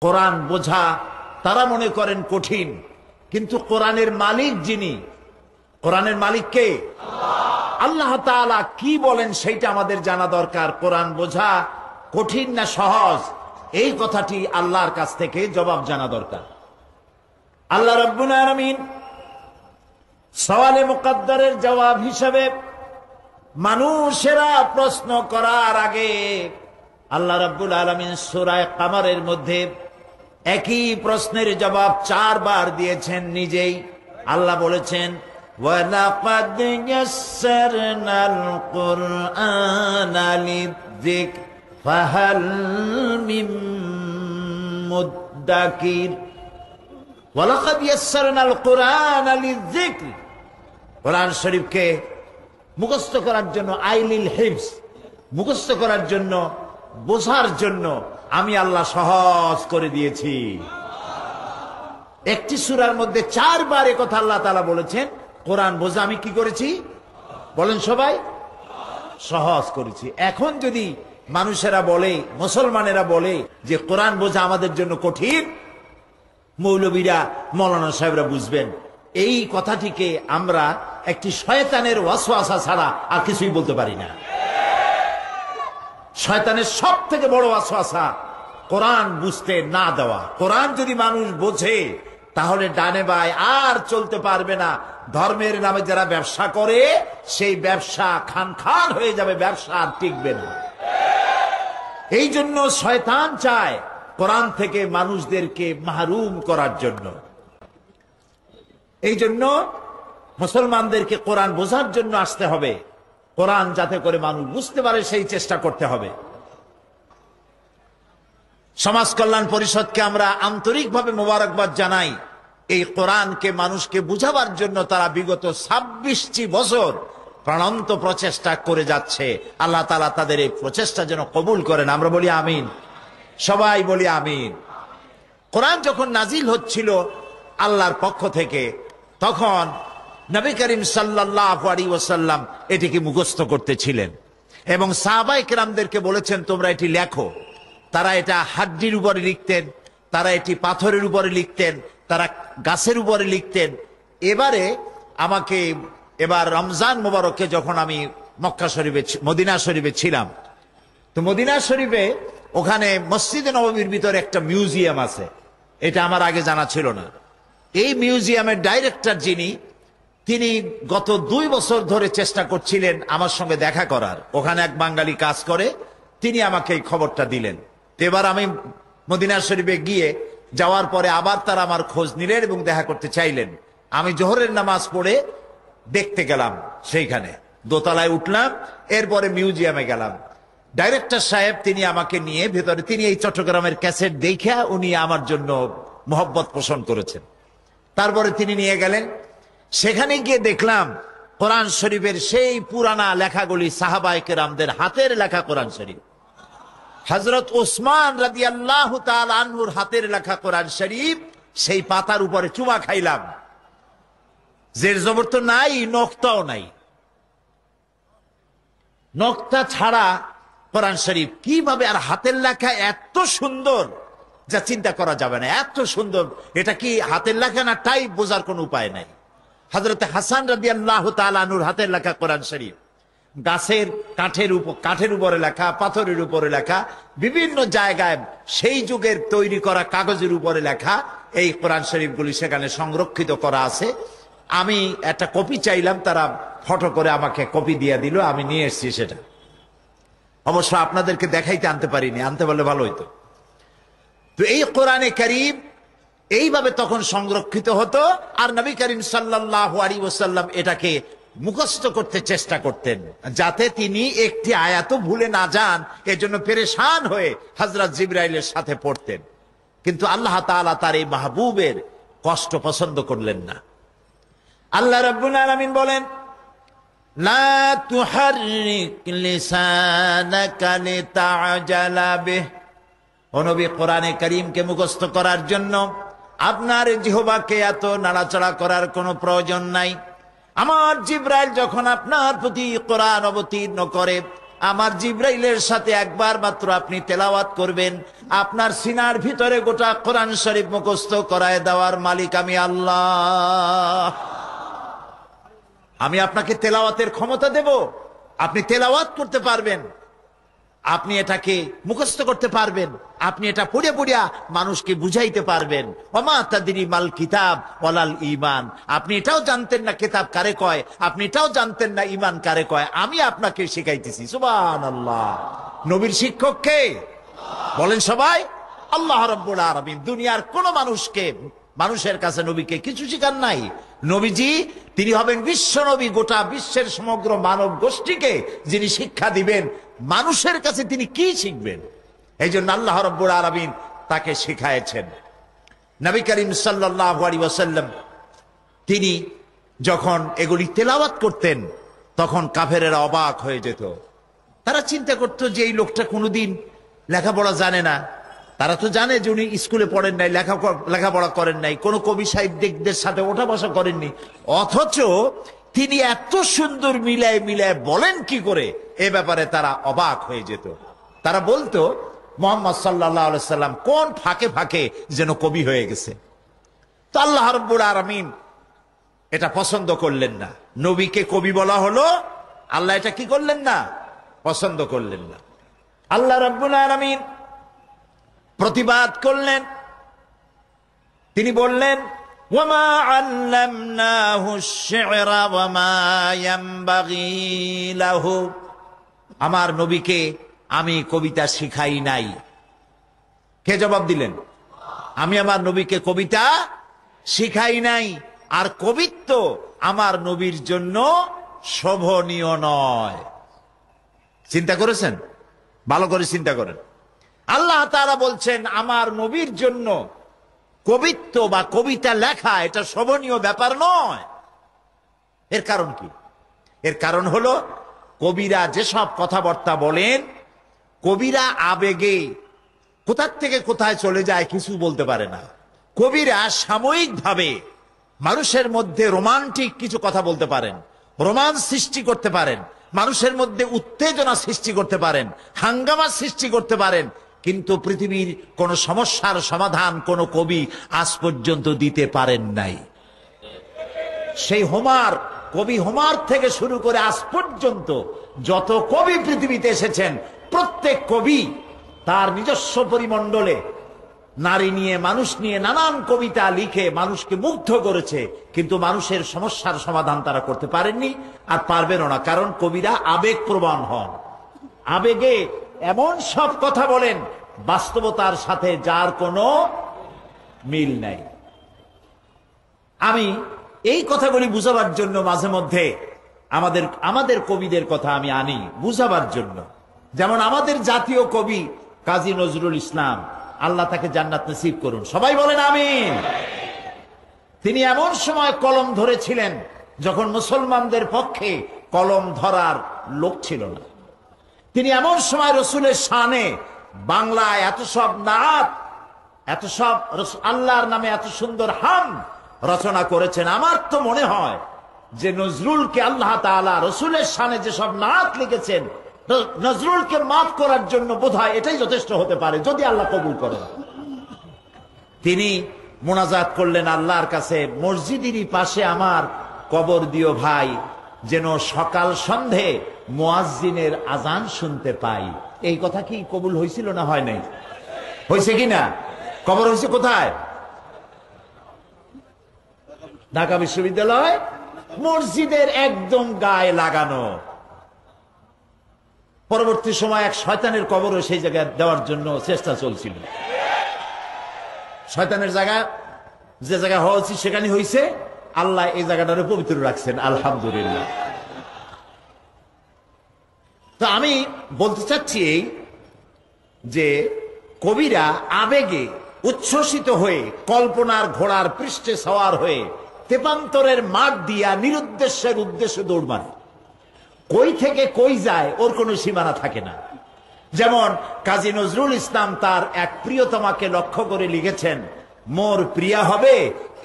কোরআন বোঝা তারা মনে করেন কঠিন, কিন্তু কোরআনের মালিক যিনি, কোরআনের মালিক কে? আল্লাহ তাআলা কি বলেন সেইটা আমাদের জানা দরকার। কোরআন বোঝা কঠিন না সহজ, এই কথাটি আল্লাহর কাছ থেকে জবাব জানা দরকার। আল্লাহ রাব্বুল আলামিন সওয়ালে মুকদ্দারের জবাব হিসেবে মানুষেরা প্রশ্ন করার আগে আল্লাহ রাব্বুল আলামিন সূরা কামারের মধ্যে একই প্রশ্নের জবাব 4 বার দিয়েছেন নিজেই। আল্লাহ বলেছেন, ওয়ালাকাদ ইয়াসসারনাল কুরআনা লিযিকর ফাহাল মিন মুদ্দাকির। ওয়ালাকাদ ইয়াসসারনাল কুরআনা লিযিকর, কোরআন শরীফকে মুখস্থ করার জন্য, আইলিল হিফজ, মুখস্থ করার জন্য, বোঝার জন্য আমি আল্লাহ সহজ করে দিয়েছি। একটি সূরার মধ্যে 4 বার এ কথা আল্লাহ তাআলা বলেছেন, কোরআন বোঝা আমি কি করেছি? বলেন সবাই, সহজ করেছি। এখন যদি মানুষেরা বলে, মুসলমানেরা বলে যে কোরআন বোঝা আমাদের জন্য কঠিন, মৌলবীরা, মাওলানা সাহেবরা বুঝবেন, এই কথাটিকে আমরা একটি শয়তানের ওয়াসওয়াসা ছাড়া আর কিছুই বলতে পারি না। শয়তানের সব থেকে বড় ওয়াসওয়াসা কোরআন বুঝতে না দেওয়া। কোরআন যদি মানুষ বোঝে তাহলে ডানে বাই আর চলতে পারবে না। ধর্মের নামে যারা ব্যবসা করে সেই ব্যবসা খান খান হয়ে যাবে, ব্যবসা আর টিকবে না। এই জন্য শয়তান চায় কোরআন থেকে মানুষদেরকে মাহরুম করার জন্য। এই জন্য মুসলমানদেরকে কোরআন বোঝার জন্য আসতে হবে, কোরআন যাতে করে মানুষ বুঝতে পারে সেই চেষ্টা করতে হবে। সমাজ কল্যাণ পরিষদকে আমরা আন্তরিকভাবে মোবারকবাদ জানাই। এই কোরআনকে মানুষকে বুঝাবার জন্য তারা বিগত 26টি বছর প্রাণান্ত প্রচেষ্টা করে যাচ্ছে। আল্লাহ তাআলা তাদের এই প্রচেষ্টা যেন কবুল করেন। আমরা বলি আমিন, সবাই বলি আমিন। কোরআন যখন নাজিল হচ্ছিল আল্লাহর পক্ষ থেকে, তখন নবী করিম সাল্লাল্লাহু আলাইহি ওয়াসাল্লাম এটিকে মুখস্থ করতেছিলেন এবং সাহাবায়ে কেরামদেরকে বলেছেন তোমরা এটি লেখো। তারা এটা হাড্ডির উপরে লিখতেন, তারা এটি পাথরের উপরে লিখতেন, তারা গাছের উপরে লিখতেন। এবারে আমাকে, এবার রমজান মোবারকে যখন আমি মক্কা শরীফে, মদিনা শরীফে ছিলাম, তো মদিনা শরীফে ওখানে মসজিদে নববীর ভিতরে একটা মিউজিয়াম আছে, এটা আমার আগে জানা ছিল না। এই মিউজিয়ামের ডাইরেক্টর যিনি, তিনি গত 2 বছর ধরে চেষ্টা করছিলেন আমার সঙ্গে দেখা করার। ওখানে এক বাঙালি কাজ করে, তিনি আমাকে এই খবরটা দিলেন। এবার আমি মদিনা শরীফে গিয়ে যাওয়ার পরে আবার তারা আমার খোঁজ নিলেন এবং দেখা করতে চাইলেন। আমি জোহরের নামাজ পড়ে দেখতে গেলাম, সেইখানে দোতলায় উঠলাম, এরপরে মিউজিয়ামে গেলাম। ডাইরেক্টর সাহেব তিনি আমাকে নিয়ে ভেতরে, তিনি এই চট্টগ্রামের ক্যাসেট দেখে উনি আমার জন্য মহব্বত পোষণ করেছেন। তারপরে তিনি নিয়ে গেলেন, সেখানে গিয়ে দেখলাম কোরআন শরীফের সেই পুরানা লেখাগুলি, সাহাবায়ে কেরামদের হাতের লেখা কোরআন শরীফ। হযরত ওসমান রাদিয়াল্লাহু তাআলা আনহুর হাতের লেখা কোরআন শরীফ, সেই পাতার উপরে চুমা খাইলাম। জের জবর তো নাই, নক্তাও নাই, নক্তা ছাড়া কোরআন শরীফ কিভাবে, আর হাতের লেখা এত সুন্দর যা চিন্তা করা যাবে না, এত সুন্দর। এটা কি হাতের লেখা না টাইপ, বোঝার কোনো উপায় নাই। হযরত হাসান রাদিয়াল্লাহু তাআলা আনহুর হাতের লেখা কোরআন শরীফ, গাছের কাঠের উপরে লেখা, পাথরের উপরে লেখা, বিভিন্ন জায়গায় সেই যুগের তৈরি করা কাগজের উপরে লেখা এই কোরআন শরীফগুলি সেখানে সংরক্ষিত করা আছে। আমি একটা কপি চাইলাম, তারা ফটো করে আমাকে কপি দিয়ে দিল, আমি নিয়ে এসেছি সেটা। অবশ্য আপনাদেরকে দেখাইতে আনতে পারিনি, আনতে পারলে ভালো হইতো। তো এই কোরআনে কারীম এইভাবে তখন সংরক্ষিত হতো, আর নবী করিম সাল্লাল্লাহু আলাইহি ওয়াসাল্লাম এটাকে মুখস্থ করতে চেষ্টা করতেন, যাতে তিনি একটি আয়াতও ভুলে না যান। এজন্য পেরেশান হয়ে হযরত জিবরাইলের সাথে পড়তেন। কিন্তু আল্লাহ তাআলা তার এই মাহবুবের কষ্ট পছন্দ করলেন না। আল্লাহ রাব্বুল আলামিন বলেন, লা তুহাররিক লিসানাকা লিতা'জালা বিহি, ও নবী কোরআনে কারীমকে মুখস্থ করার জন্য আপনার জিহ্বাকে এত নাড়াচাড়া করার কোনো প্রয়োজন নাই। আমার জিবরাইল যখন আপনার প্রতি কোরআন অবতীর্ণ করে, আমার জিব্রাইলের সাথে একবার মাত্র আপনি তেলাওয়াত করবেন, আপনার সিনার ভিতরে গোটা কোরআন শরীফ মুখস্থ করায় দেওয়ার মালিক আমি আল্লাহ। আমি আপনাকে তেলাওয়াতের ক্ষমতা দেব, আপনি তেলাওয়াত করতে পারবেন, আপনি এটাকে মুখস্থ করতে পারবেন, আপনি এটা পড়ে পড়িয়া মানুষকে বুঝাইতে পারবেন। ওমা তাদরি মাল কিতাব ওয়ালাল ঈমান, আপনি এটাও জানতেন না কিতাব কারে কয়, আপনি এটাও জানতেন না ঈমান কারে কয়, আমি আপনাকে শিখাইতেছি। সুবহানাল্লাহ। নবীর শিক্ষক কে বলেন সবাই? আল্লাহ রাব্বুল আলামিন। দুনিয়ার কোন মানুষের কাছে নবীকে কিছু শিখান নাই। নবীজি তিনি হবেন বিশ্ব নবী, গোটা বিশ্বের সমগ্র মানব গোষ্ঠীকে যিনি শিক্ষা দিবেন, মানুষের কাছে তিনি কি শিখবেন? এই জন্য আল্লাহ রাব্বুল আলামিন তাকে শিখায়েছেন। নবী করিম সাল্লাল্লাহু আলাইহি ওয়াসাল্লাম তিনি যখন এগুলি তেলাওয়াত করতেন তখন কাফেরেরা অবাক হয়ে যেত। তারা চিন্তা করত যে এই লোকটা কোনোদিন লেখাপড়া জানে না। তারা তো জানে যে উনি স্কুলে পড়েন নাই, লেখাপড়া করেন নাই, কোনো কবি সাহিত্যিকদের সাথে ওঠা বসা করেননি, অথচ তিনি এত সুন্দর মিলায় মিলায় বলেন কি করে, এ ব্যাপারে তারা অবাক হয়ে যেত। তারা বলতো মুহাম্মদ সাল্লাল্লাহু আলাইহি সাল্লাম কোন ফাঁকে ফাঁকে যেন কবি হয়ে গেছে। তো আল্লাহ রাব্বুল আলামিন এটা পছন্দ করলেন না। নবীকে কবি বলা হলো, আল্লাহ এটা কি করলেন না? পছন্দ করলেন না। আল্লাহ রাব্বুল আলামিন প্রতিবাদ করলেন। তিনি বললেন ওয়ামা আল্লামনাহু আশ-শি'রা ওয়ামা ইয়ানবাগী লাহু, আমার নবীকে আমি কবিতা শিখাই নাই। কে জবাব দিলেন? আমি আমার নবীকে কবিতা শিখাই নাই। আর কবিত্ব আমার নবীর জন্য শোভনীয় নয়। চিন্তা করেছেন? ভালো করে চিন্তা করেন। আল্লাহ তাআলা বলছেন আমার নবীর জন্য কবিত্ব বা কবিতা লেখা এটা শোভনীয় ব্যাপার নয়। এর কারণ কি? এর কারণ হলো কবিরা যেসব কথাবার্তা বলেন, কবিরা আবেগে কোথার থেকে কোথায় চলে যায় কিছু বলতে পারে না। কবিরা সাময়িকভাবে মানুষের মধ্যে রোমান্টিক কিছু কথা বলতে পারেন, রোমান্স সৃষ্টি করতে পারেন, মানুষের মধ্যে উত্তেজনা সৃষ্টি করতে পারেন, হাঙ্গামা সৃষ্টি করতে পারেন, কিন্তু পৃথিবীর কোন সমস্যার সমাধান কোন কবি আজ পর্যন্ত দিতে পারেন নাই। সেই কবি হোমার থেকে শুরু করে আজ পর্যন্ত যত কবি পৃথিবীতে এসেছেন, প্রত্যেক কবি তার নিজস্ব পরিমণ্ডলে নারী নিয়ে, মানুষ নিয়ে নানান কবিতা লিখে মানুষকে মুগ্ধ করেছে, কিন্তু মানুষের সমস্যার সমাধান তারা করতে পারেননি, আর পারবেনও না। কারণ কবিরা আবেগপ্রবণ হন, আবেগে এমন সব কথা বলেন বাস্তবতার সাথে যার কোনো মিল নাই। আমি এই কথাগুলি বুঝাবার জন্য মাঝে মধ্যে আমাদের কবিদের কথা আমি আনি বুঝাবার জন্য। যেমন আমাদের জাতীয় কবি কাজী নজরুল ইসলাম, আল্লাহ তাকে জান্নাত নসিব করুন, সবাই বলেন আমিন। তিনি এমন সময় কলম ধরেছিলেন যখন মুসলমানদের পক্ষে কলম ধরার লোক ছিল না। তিনি এমন সময় রসুলের শানে বাংলায় এত সব নাত, এত সব আল্লাহর নামে এত সুন্দর হাম রচনা করেছেন। আমার তো মনে হয় যে নজরুলকে আল্লাহ তাআলা রসুলের শানে যেসব নাত লিখেছেন, নজরুলকে মাফ করার জন্য বোধহয় এটাই যথেষ্ট হতে পারে, যদি আল্লাহ কবুল করেন। তিনি মোনাজাত করলেন আল্লাহর কাছে, মসজিদেরই পাশে আমার কবর দিও ভাই, যেন সকাল সন্ধে মুয়াজ্জিনের আজান শুনতে পাই। এই কথা কি কবুল হয়েছিল না হয় নাই? হয়েছে কিনা? কবর হয়েছে কোথায়? ঢাকা বিশ্ববিদ্যালয় মসজিদের একদম গায়ে লাগানো। পরবর্তী সময় এক শয়তানের কবরও সেই জায়গায় দেওয়ার জন্য চেষ্টা চলছিল। শয়তানের জায়গা যে জায়গা হওয়া উচিত সেখানে হয়েছে, আল্লাহ এই জায়গাটারে পবিত্র রাখছেন, আলহামদুলিল্লাহ। তো আমি বলতে চাচ্ছি এই যে কবিরা আবেগে উচ্ছ্বসিত হয়ে কল্পনার ঘোড়ার পৃষ্ঠে সওয়ার হয়ে তেপান্তরের মাঠ দিয়া নিরুদ্দেশ্যের উদ্দেশ্যে দৌড় মারে। কই থেকে কই যায় ওর কোনো সীমানা থাকে না। যেমন কাজী নজরুল ইসলাম তার এক প্রিয়তমাকে লক্ষ্য করে লিখেছেন, মোর প্রিয়া হবে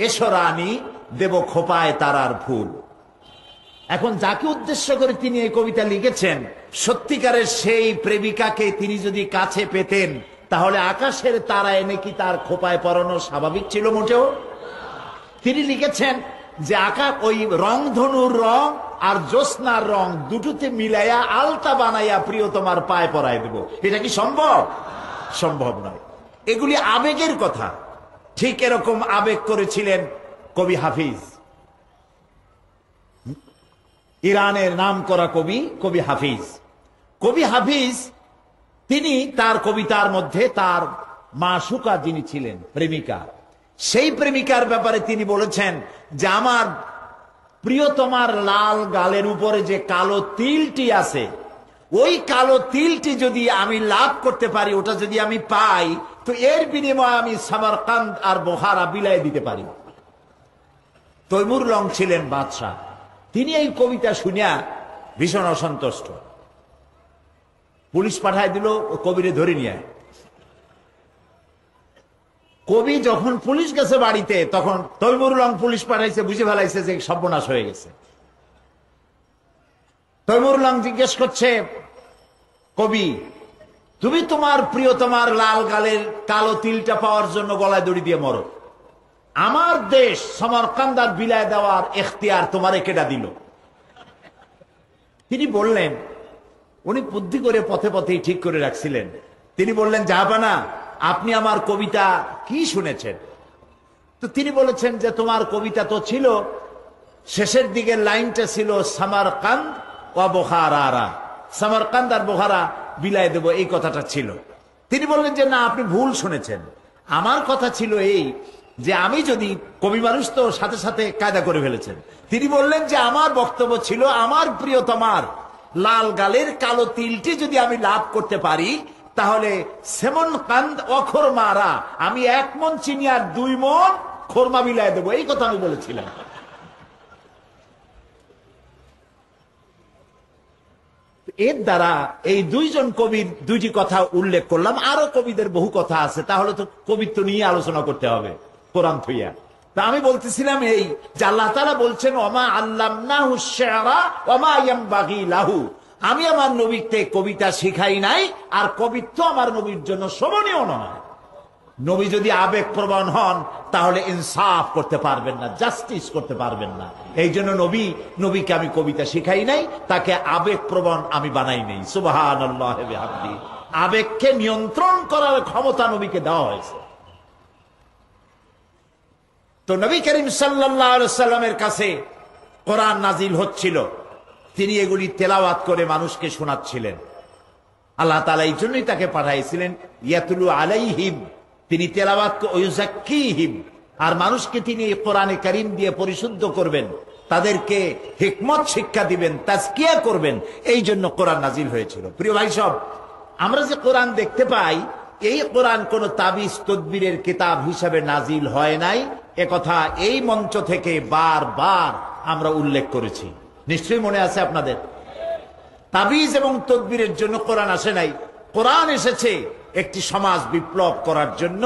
এসো রানী, দেব খোপায় তারার ফুল। এখন যাকে উদ্দেশ্য করে তিনি এই কবিতা লিখেছেন, সত্যিকারের সেই প্রেমিকাকে তিনি যদি কাছে পেতেন, তাহলে আকাশের তারা এনে কি তার খোপায় পরানো স্বাভাবিক ছিল? মোটেও। তিনি লিখেছেন যে ওই রংধনুর রং আর জ্যোৎস্নার রং দুটোতে মিলাইয়া আলতা বানাইয়া প্রিয়তমার পায়ে পরায় দেব। এটা কি সম্ভব? সম্ভব নয়। এগুলি আবেগের কথা। ঠিক এরকম আবেগ করেছিলেন কবি হাফিজ, ইরানের নাম করা কবি হাফিজ। কবি হাফিজ তিনি তার কবিতার মধ্যে তার মাসুকা যিনি ছিলেন, প্রেমিকা, সেই প্রেমিকার ব্যাপারে তিনি বলেছেন যে আমার প্রিয়তমার লাল গালের উপরে যে কালো তিলটি আছে, ওই কালো তিলটি যদি আমি লাভ করতে পারি, ওটা যদি আমি পাই, তো এর বিনিময়ে আমি সামারকান্দ আর বোখারা বিলাই দিতে পারি। তৈমুর লং ছিলেন বাদশাহ। তিনি এই কবিতা শুনিয়া ভীষণ অসন্তুষ্ট। পুলিশ পাঠায় দিল কবিরে ধরে নিয়ে। কবি যখন পুলিশ গেছে বাড়িতে, তখন তৈমুর লং পুলিশ পাঠাইছে, বুঝে ফেলাইছে যে সর্বনাশ হয়ে গেছে। তৈমুর লং জিজ্ঞেস করছে, কবি তুমি তোমার প্রিয়তমার লাল গালের কালো তিলটা পাওয়ার জন্য গলায় দড়ি দিয়ে মরো, আমার দেশ সমরকান্দার বিলায় দেওয়ার এখতিয়ার তোমারে কেডা দিল? তিনি বললেন, উনি বুদ্ধি করে পথে পথেই ঠিক করে রাখছিলেন। তিনি বললেন, জাহাপানা, আপনি আমার কবিতা কি শুনেছেন? তো তিনি বলেছেন যে তোমার কবিতা তো ছিল, শেষের দিকের লাইনটা ছিল সামারকান্দ ওয়া বোখারা, সামারকান্দ আর বোখারা বিলায় দেব, এই কথাটা ছিল। তিনি বললেন যে না, আপনি ভুল শুনেছেন। আমার কথা ছিল এই যে আমি যদি, কবি মানুষ তো সাথে সাথে কায়দা করে ফেলেছেন, তিনি বললেন যে আমার বক্তব্য ছিল আমার প্রিয়তমার লাল গালের কালো তিলটি যদি আমি লাভ করতে পারি, তাহলে সেমন কান্দ অখরমারা, আমি 1 মণ চিনি আর 2 মণ খোরমা বিলায় দেবো, এই কথা আমি বলেছিলাম। এর দ্বারা এই দুইজন কবির দুইটি কথা উল্লেখ করলাম। আরো কবিদের বহু কথা আছে, তাহলে তো কবিত্ব নিয়ে আলোচনা করতে হবে কোরআন থইয়া। তা আমি বলতেছিলাম এই যে আল্লাহ তাআলা বলছেন, ওমা আল্লামনাহু শি'রা ওমা ইয়ামবাগি লাহু, আমি আমার নবীকে কবিতা শিখাই নাই, আর কবিত্ব আমার নবীর জন্য শোভনীয় নয়। নবী যদি আবেগ প্রবণ হন, তাহলে ইনসাফ করতে পারবেন না, জাস্টিস করতে পারবেন না। এই জন্য নবীকে আমি কবিতা শিখাই নাই, তাকে আবেগ প্রবণ আমি বানাই নাই। সুবহানাল্লাহ ওয়া বিহামদিহি। আবেগকে নিয়ন্ত্রণ করার ক্ষমতা নবীকে দেওয়া হয়েছে। তো নবী করিম সাল্লাল্লাহু আলাইহি সাল্লামের কাছে কোরআন নাজিল হচ্ছিল, তিনি এগুলি তেলাওয়াত করে মানুষকে শোনাচ্ছিলেন। আল্লাহ তাআলা এই জন্যই তাকে পাঠাইছিলেন, ইয়াতুলু আলাইহিম, তিনি তেলাওয়াত ওয়ায়ুযাক্কিহিম, আর মানুষকে তিনি কোরআনে কারীম দিয়ে পরিশুদ্ধ করবেন, তাদেরকে হিকমত শিক্ষা দিবেন, তাজকিয়া করবেন। এই জন্য কোরআন নাজিল হয়েছিল। প্রিয় ভাই সব, আমরা যে কোরআন দেখতে পাই, এই কোরআন কোন তাবিজ তদবিরের কিতাব হিসাবে নাজিল হয় নাই, একথা এই মঞ্চ থেকে বারবার আমরা উল্লেখ করেছি। নিশ্চয়ই মনে আছে আপনাদের। তাবিজ এবং তদবিরের জন্য কোরআন আসে নাই। কোরআন এসেছে একটি সমাজ বিপ্লব করার জন্য,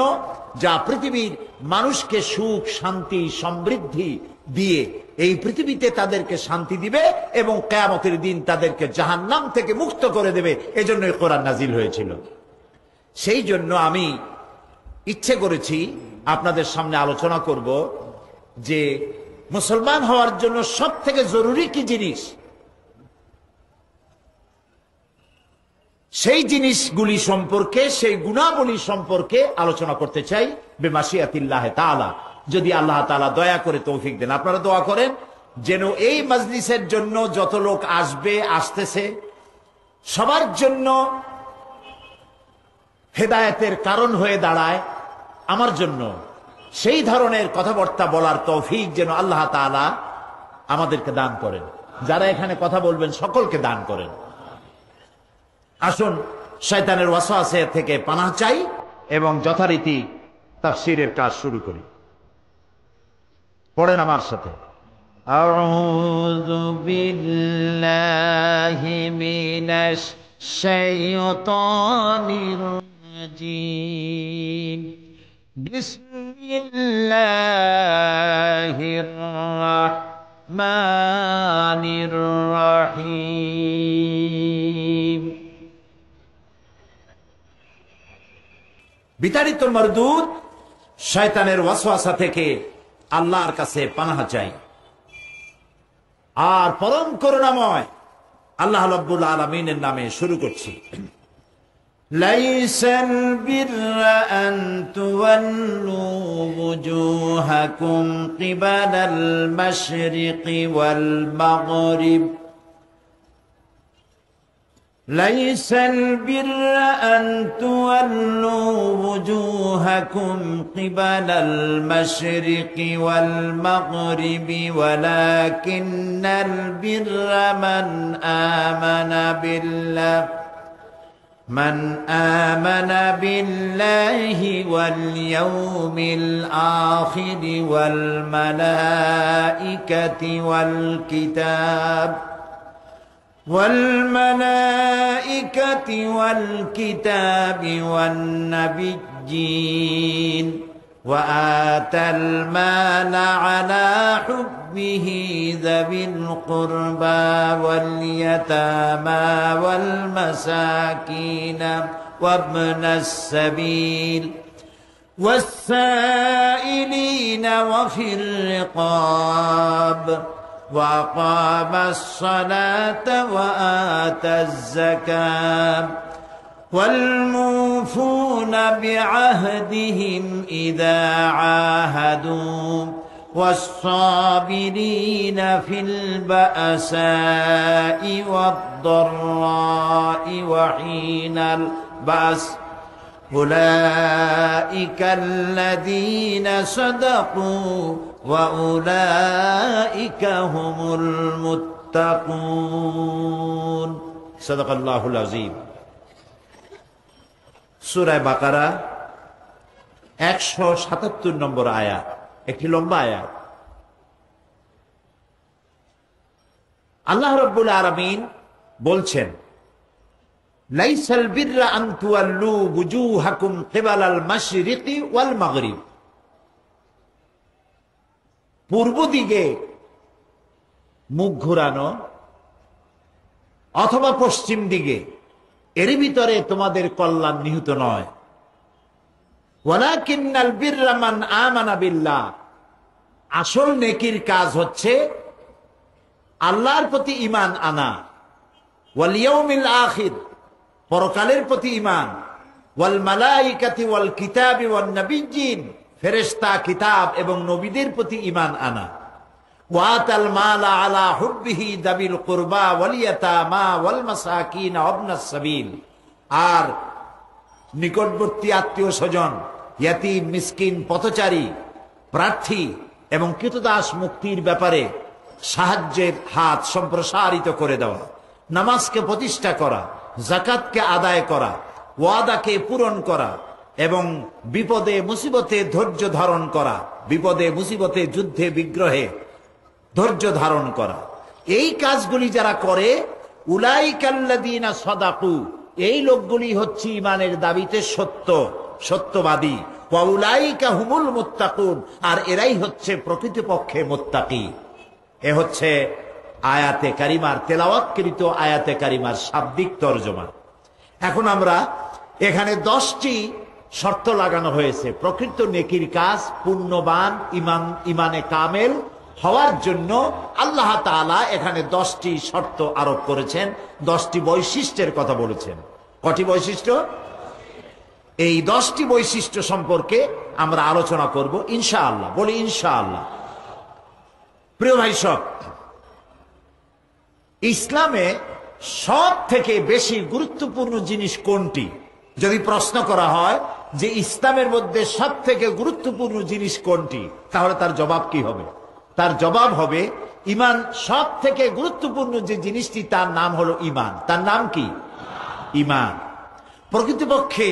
যা পৃথিবীর মানুষকে সুখ, শান্তি, সমৃদ্ধি দিয়ে এই পৃথিবীতে তাদেরকে শান্তি দিবে এবং কিয়ামতের দিন তাদেরকে জাহান্নাম থেকে মুক্ত করে দেবে। এজন্য কোরআন নাজিল হয়েছিল। সেই জন্য আমি ইচ্ছে করেছি আপনাদের সামনে আলোচনা করব যে মুসলমান হওয়ার জন্য সব থেকে জরুরি কি জিনিস, সেই জিনিসগুলি সম্পর্কে, সেই গুণাবলী সম্পর্কে আলোচনা করতে চাই বিমাশিয়াতিল্লাহ তাআলা, যদি আল্লাহ তাআলা দয়া করে তৌফিক দেন। আপনারা দোয়া করেন যেন এই মজলিসের জন্য যত লোক আসবে, আসতেছে, সবার জন্য হেদায়েতের কারণ হয়ে দাঁড়ায়। আমার জন্য সেই ধরনের কথাবার্তা বলার তৌফিক যেন আল্লাহ তাআলা আমাদেরকে দান করেন। যারা এখানে কথা বলবেন সকলকে দান করেন। আসুন শয়তানের ওয়াসওয়াসা থেকে পানাহ চাই এবং যথারীতি তাফসীরের কাজ শুরু করি। পড়েন আমার সাথে। আউযু বিল্লাহি মিনাশ শাইতানির রাজীম। বিসমিল্লাহির রাহমানির الرحيم বিতাড়িত মরদুদ শয়তানের ওয়াসওয়াসা থেকে আল্লাহর কাছে পানাহ চাই। আর পরম করুণাময় আল্লাহ রাব্বুল আলামিনের নামে শুরু করছি। লাইসাল বিররা আন তুওয়াল্লু ওয়ুজুহাকুম কিবালাল মাশরিকি ওয়াল মাগরিব ليس البر أن تولوا وجوهكم قبل المشرق والمغرب ولكن البر من آمن بالله واليوم الآخر والملائكة والكتاب والنبيين وآتى المال على حبه ذوي القربى واليتامى والمساكين وابن السبيل والسائلين وفي الرقاب وأقام الصلاة وآتى الزكاة والموفون بعهدهم إذا عاهدوا والصابرين في البأساء والضراء وحين البأس أولئك الذين صدقوا وأولئك هم المتقون صدق الله العظيم। সূরা বাকারা 177 নম্বর আয়াত, একটি লম্বা আয়াত। আল্লাহ রাব্বুল আলামিন বলছেন, লাইসাল বিররা আন তুওয়াল্লু ওয়ুজুহাকুম কিবালাল মাশরিকি ওয়াল মাগরিব। পূর্ব দিকে মুখ ঘুরানো অথবা পশ্চিম দিকে, এর ভিতরে তোমাদের কল্যাণ নিহিত নয়। ওয়ালাকিন্নাল বিররা মান আমানা বিল্লাহ, আসল নেকির কাজ হচ্ছে আল্লাহর প্রতি ঈমান আনা, ওয়াল ইয়াউমিল আখির, পরকালের প্রতি ঈমান, ওয়াল মালাইকাতি ওয়াল কিতাবি ওয়ান নাবিয়্যিন, ফেরেশতা, কিতাব এবং নবীদের প্রতি ঈমান আনা, ওয়াতাল মালা আলা হুব্বিহি যাবিল কুরবা ওয়াল ইয়াতামা ওয়াল মাসাকিন ওয়াবনাস সাবিল, আর নিকটবর্তী আত্মীয় স্বজন, ইয়াতীম, মিসকিন, পথচারী, প্রার্থী এবং কৃতদাস মুক্তির ব্যাপারে সাহায্যের হাত সম্প্রসারিত করে দেওয়া, নামাজকে প্রতিষ্ঠা করা, যাকাতকে আদায় করা, ওয়াদাকে পূরণ করা এবং বিপদে মুসিবতে ধৈর্য ধারণ করা, বিপদে মুসিবতে যুদ্ধে বিগ্রহে ধৈর্য ধারণ করা। এই কাজগুলি যারা করে, উলাইকাল্লাযীনা সাদাকু, এই লোকগুলি হচ্ছে ঈমানের দাবিতে সত্যবাদী, ওয়া উলাইকা হুমুল মুত্তাকুন, আর এরাই হচ্ছে প্রকৃতপক্ষে মুত্তাকি। এ হচ্ছে আয়াতে কারিমার, তেলাওয়াতকৃত আয়াতে কারিমার শাব্দিক তরজমা। এখন আমরা এখানে 10টি শর্ত লাগানো হয়েছে প্রকৃত নেকির কাজ পূর্ণবান ইমানে কামেল হওয়ার জন্য। আল্লাহ তাআলা এখানে 10টি শর্ত আরোপ করেছেন, 10টি বৈশিষ্ট্যের কথা বলেছেন। কটি বৈশিষ্ট্য? এই 10টি বৈশিষ্ট্য সম্পর্কে আমরা আলোচনা করব ইনশাআল্লাহ। বলি ইনশাআল্লাহ। প্রিয় ভাই সব, ইসলামে সব থেকে বেশি গুরুত্বপূর্ণ জিনিস কোনটি যদি প্রশ্ন করা হয় যে ইসলামের মধ্যে সব থেকে গুরুত্বপূর্ণ জিনিস কোনটি, তাহলে তার জবাব কি হবে? তার জবাব হবে ঈমান। সব থেকে গুরুত্বপূর্ণ যে জিনিসটি, তার নাম হলো ঈমান। তার নাম কি? ঈমান। প্রকৃতপক্ষে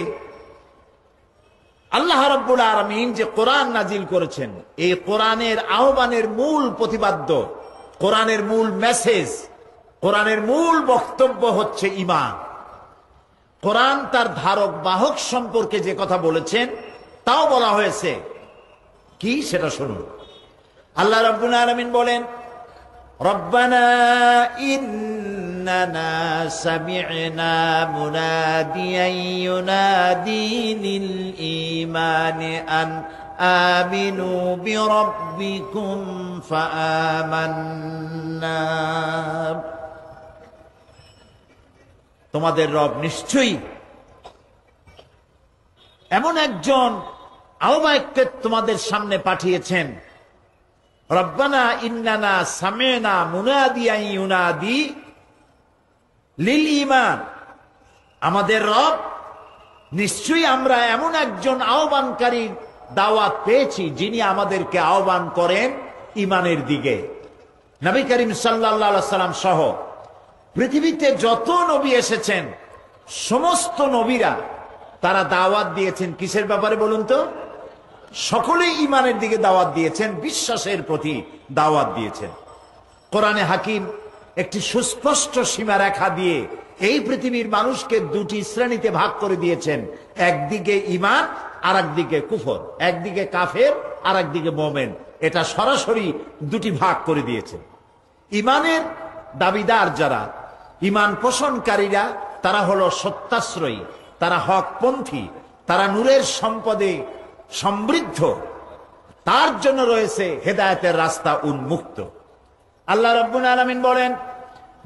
আল্লাহ রাব্বুল আলামিন যে কোরআন নাজিল করেছেন, এই কোরআনের আহ্বানের মূল প্রতিপাদ্য, কোরআনের মূল মেসেজ, কোরআনের মূল বক্তব্য হচ্ছে ঈমান। কোরআন তার ধারক বাহক সম্পর্কে যে কথা বলেছেন তাও বলা হয়েছে কি, সেটা শুনুন। আল্লাহ রাব্বুল আলামিন বলেন, ربنا إننا سمعنا مناديا ينادي للإيمان أن آمنوا بربكم فآمنا তোমাদের রব নিশ্চয়ই এমন একজন আহ্বায়ককে তোমাদের সামনে পাঠিয়েছেন। রব্বানা ইন্নানা সামি'না মুনাদিয়ান ইউনাদি লিল ঈমান, আমাদের রব নিশ্চয়ই আমরা এমন একজন আহ্বানকারী দাওয়াত পেয়েছি যিনি আমাদেরকে আহ্বান করেন ঈমানের দিকে। নবী করিম সাল্লাল্লাহু আলাইহি সাল্লাম সহ পৃথিবীতে যত নবী এসেছেন সমস্ত নবীরা তারা দাওয়াত দিয়েছেন কিসের ব্যাপারে বলুন তো? সকলেই ঈমানের দিকে দাওয়াত দিয়েছেন, বিশ্বাসের প্রতি দাওয়াত দিয়েছেন। কোরআনে হাকিম একটি সুস্পষ্ট সীমারেখা দিয়ে এই পৃথিবীর মানুষকে দুটি শ্রেণীতে ভাগ করে দিয়েছেন, একদিকে ঈমান আর একদিকে কুফর, একদিকে কাফের আর একদিকে মুমিন। এটা সরাসরি দুটি ভাগ করে দিয়েছেন। ঈমানের দাবিদার যারা, ঈমান পোষণকারীরা, তারা হলো সত্যাশ্রয়ী, তারা হকপন্থী, তারা নূরের সম্পদে সমৃদ্ধ, তার জন্য রয়েছে হেদায়েতের রাস্তা উন্মুক্ত। আল্লাহ রাব্বুল আলামিন বলেন,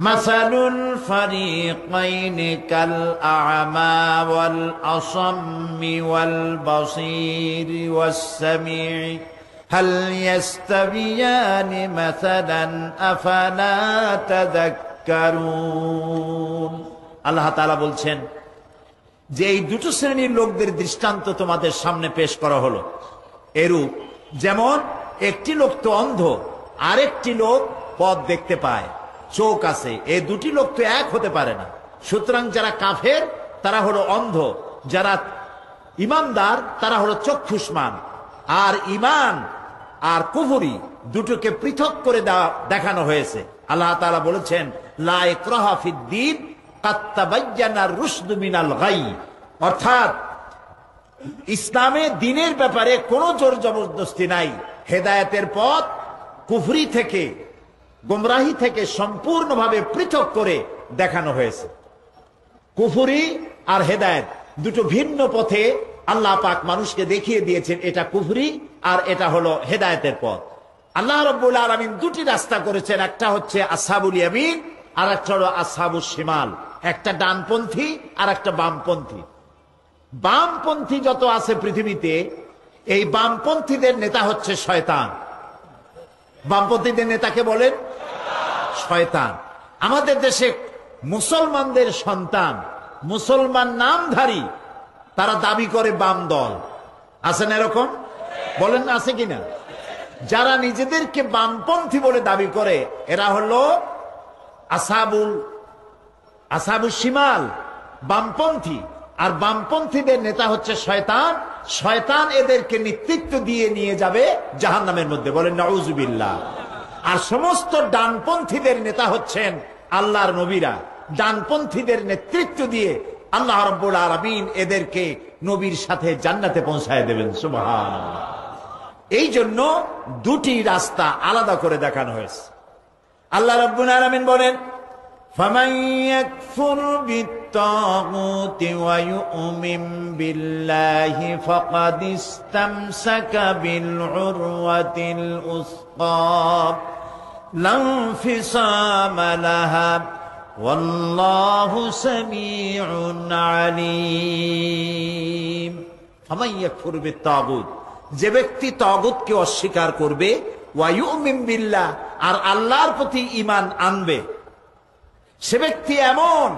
মাসালুল ফারিকাইনি কাল আ'মা ওয়াল আসাম্মি ওয়াল বাসীরি ওয়াস সামিঈ হাল ইয়াস্তাবিয়ানি মাসালান আফালা তাযাক্কারুন। আল্লাহ তাআলা বলছেন যে এই দুটো শ্রেণীর লোকদের দৃষ্টান্ত তোমাদের সামনে পেশ করা হলো। এরূপ যেমন একটি লোক তো অন্ধ, আরেকটি লোক পথ দেখতে পায়, চোখ আছে, এই দুটি লোক তো এক হতে পারে না। সুতরাং যারা কাফের তারা হলো অন্ধ, যারা ঈমানদার তারা হলো চক্ষুষ্মান। আর ঈমান আর কুফরি দুটোকে পৃথক করে দেখানো হয়েছে। আল্লাহ তাআলা বলেছেন, লা ইকরাহা ফিদ্দীন কাদ তাবায়্যানার রুশদু মিনাল গাই, অর্থাৎ ইসলামে দ্বীনের ব্যাপারে কোনো জোর জবরদস্তি নাই। হেদায়েতের পথ কুফরি থেকে, গোমরাহি থেকে সম্পূর্ণভাবে পৃথক করে দেখানো হয়েছে। কুফরি আর হেদায়েত দুটো ভিন্ন পথে আল্লাহ পাক মানুষকে দেখিয়ে দিয়েছেন, এটা কুফরি আর এটা হলো হেদায়েতের পথ। আল্লাহ রাব্বুল আলামিন দুটি রাস্তা করেছেন, একটা হচ্ছে আসহাবুল ইয়ামিন আর একটা হলো আসহাবুশ শিমাল, একটা ডানপন্থী আর একটা বামপন্থী। বামপন্থী যত আছে পৃথিবীতে, এই বামপন্থীদের নেতা হচ্ছে শয়তান। বামপন্থীদের নেতাকে বলেন শয়তান। আমাদের দেশে মুসলমানদের সন্তান, মুসলমান নামধারী, তারা দাবি করে বাম দল। আছেন এরকম? বলেন আছে কিনা? যারা নিজেদেরকে বামপন্থী বলে দাবি করে এরা হলো আসহাবুল শিমাল, বামপন্থী। আর বামপন্থীদের নেতা হচ্ছে শয়তান। শয়তান এদেরকে নেতৃত্ব দিয়ে নিয়ে যাবে জাহান্নামের মধ্যে, বলেন নাউজুবিল্লাহ। আর সমস্ত ডানপন্থীদের নেতা হচ্ছেন আল্লাহর নবীরা। ডানপন্থীদের নেতৃত্ব দিয়ে আল্লাহ রাব্বুল আলামিন এদেরকে নবীর সাথে জান্নাতে পৌঁছায় দেবেন, সুবহানাল্লাহ। এই জন্য দুটি রাস্তা আলাদা করে দেখানো হয়েছে। আল্লাহ রাব্বুল আলামিন বলেন, ফামান ইয়াকফুর বিত-তাগুতি ওয়া ইউমিন বিল্লাহি ফাকাদ ইসতামসাকা বিল উরওয়াতিল উসকা লা ইনফিসামা লাহা ওয়াল্লাহু সামিউন আলীম। ফামান ইয়াকফুর বিত-তাগুত, যে ব্যক্তি তাগুতকে অস্বীকার করবে, ওয়া ইউমিন বিল্লাহ, আর আল্লাহর প্রতি ঈমান আনবে, সে ব্যক্তি এমন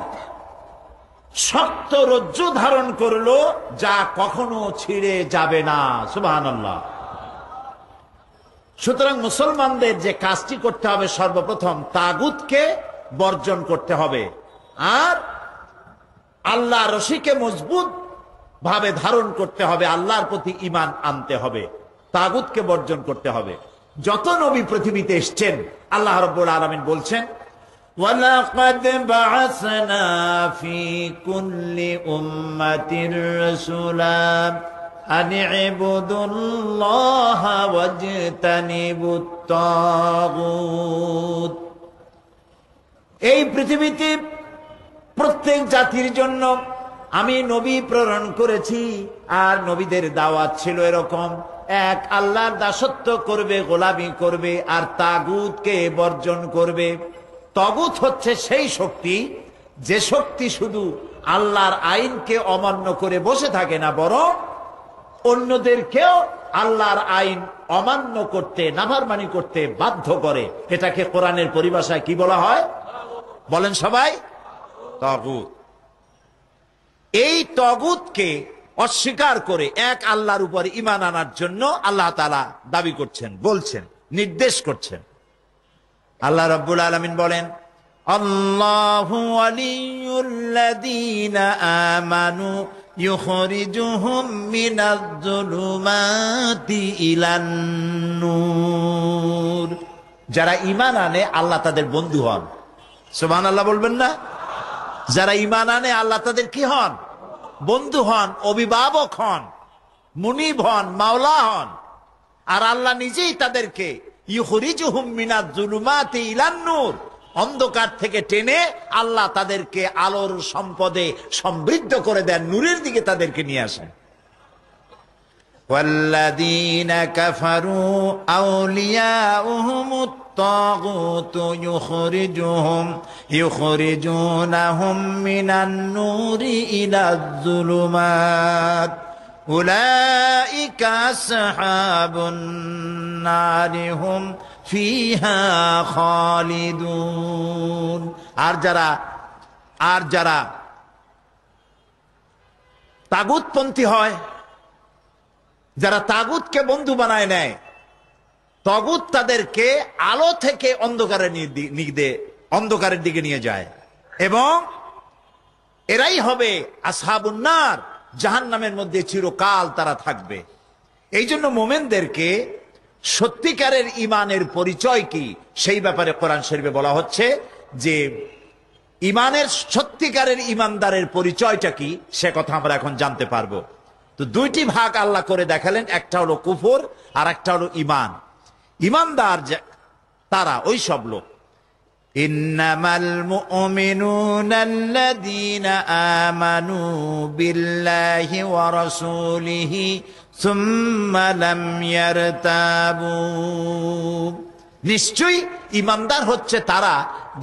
শক্ত রজ্জু ধারণ করলো যা কখনো ছিঁড়ে যাবে না, সুবহানাল্লাহ। সুতরাং মুসলমানদের যে কাজটি করতে হবে, সর্বপ্রথম তাগুতকে বর্জন করতে হবে আর আল্লাহ রশিকে মজবুত ভাবে ধারণ করতে হবে, আল্লাহর প্রতি ঈমান আনতে হবে, তাগুতকে বর্জন করতে হবে। যত নবী পৃথিবীতে এসেছেন আল্লাহ রাব্বুল আলামিন বলছেন, وَلَقَدْ بَعَثْنَا فِي كُلِّ أُمَّةٍ رَسُولًا أَنِ اعْبُدُوا اللَّهَ وَاجْتَنِبُوا الطَّاغُوتَ এই পৃথিবীতে প্রত্যেক জাতির জন্য আমি নবী প্রেরণ করেছি, আর নবীদের দাওয়াত ছিল এরকম, এক আল্লাহর দাসত্ব করবে, গোলামি করবে, আর তাগুতকে বর্জন করবে। তাগুত হচ্ছে সেই শক্তি যে শক্তি শুধু আল্লাহর আইনকে অমান্য করে বসে থাকে না, বরং অন্যদেরকেও আল্লাহর আইন অমান্য করতে, নাফরমানি করতে বাধ্য করে। এটাকে কোরআনের পরিভাষায় কি বলা হয়? বলেন সবাই, তাগুত। এই তাগুতকে অস্বীকার করে এক আল্লাহর উপর ঈমান আনার জন্য আল্লাহ তাআলা দাবি করছেন, বলছেন, নির্দেশ করছেন। আল্লাহ রাব্বুল আলামিন বলেন, আল্লাহু ওয়ালিয়ুল্লাযীনা আমানু ইউখরিজুহুম মিনাজ-জুলুমাতি ইলান নূর। যারা ঈমান আনে আল্লাহ তাদের বন্ধু হন। সুবহানাল্লাহ বলবেন না? যারা ঈমান আনে আল্লাহ তাদের কি হন? বন্ধু হন, অভিভাবক হন, মুনিব হন, মাওলা হন। আর আল্লাহ নিজেই তাদেরকে ইউখরিজুহুম মিনাজ-জুলুমাতি ইলান নূর, অন্ধকার থেকে টেনে আল্লাহ তাদেরকে আলোর সম্পদে সমৃদ্ধ করে দেন, নূরের দিকে তাদেরকে নিয়ে আসেন। ওয়াল্লাযীনা কাফারু আউলিয়াউহুমুত তাগুত ইউখরিজুনাহুম মিনান নূরি ইলাজ-জুলুমাত উলাইকা আসহাবুন নারি হুম ফিহা খালিদুন। আর যারা তাগুতপন্থী হয়, যারা তাগুতকে বন্ধু বানায় নেয়, তাগুত তাদেরকে আলো থেকে অন্ধকারের দিকে নিয়ে যায়, এবং এরাই হবে আসহাবুন নার, জাহান্নামের মধ্যে চিরকাল তারা থাকবে। এই জন্য মোমেনদেরকে সত্যিকারের ইমানের পরিচয় কি সেই ব্যাপারে কোরআন শরীফে বলা হচ্ছে যে ইমানের সত্যিকারের ইমানদারের পরিচয়টা কি সে কথা আমরা এখন জানতে পারবো। তো দুইটি ভাগ আল্লাহ করে দেখালেন, একটা হলো কুফর আর একটা হলো ইমান। ইমানদার তারা ওই সব লোক, ইন্নামাল মুমিনুনাল্লাযীনা আমানু বিল্লাহি ওয়া রাসূলিহি সুম্মা লাম ইয়ারতাবু। নিশ্চয়ই ইমানদার হচ্ছে তারা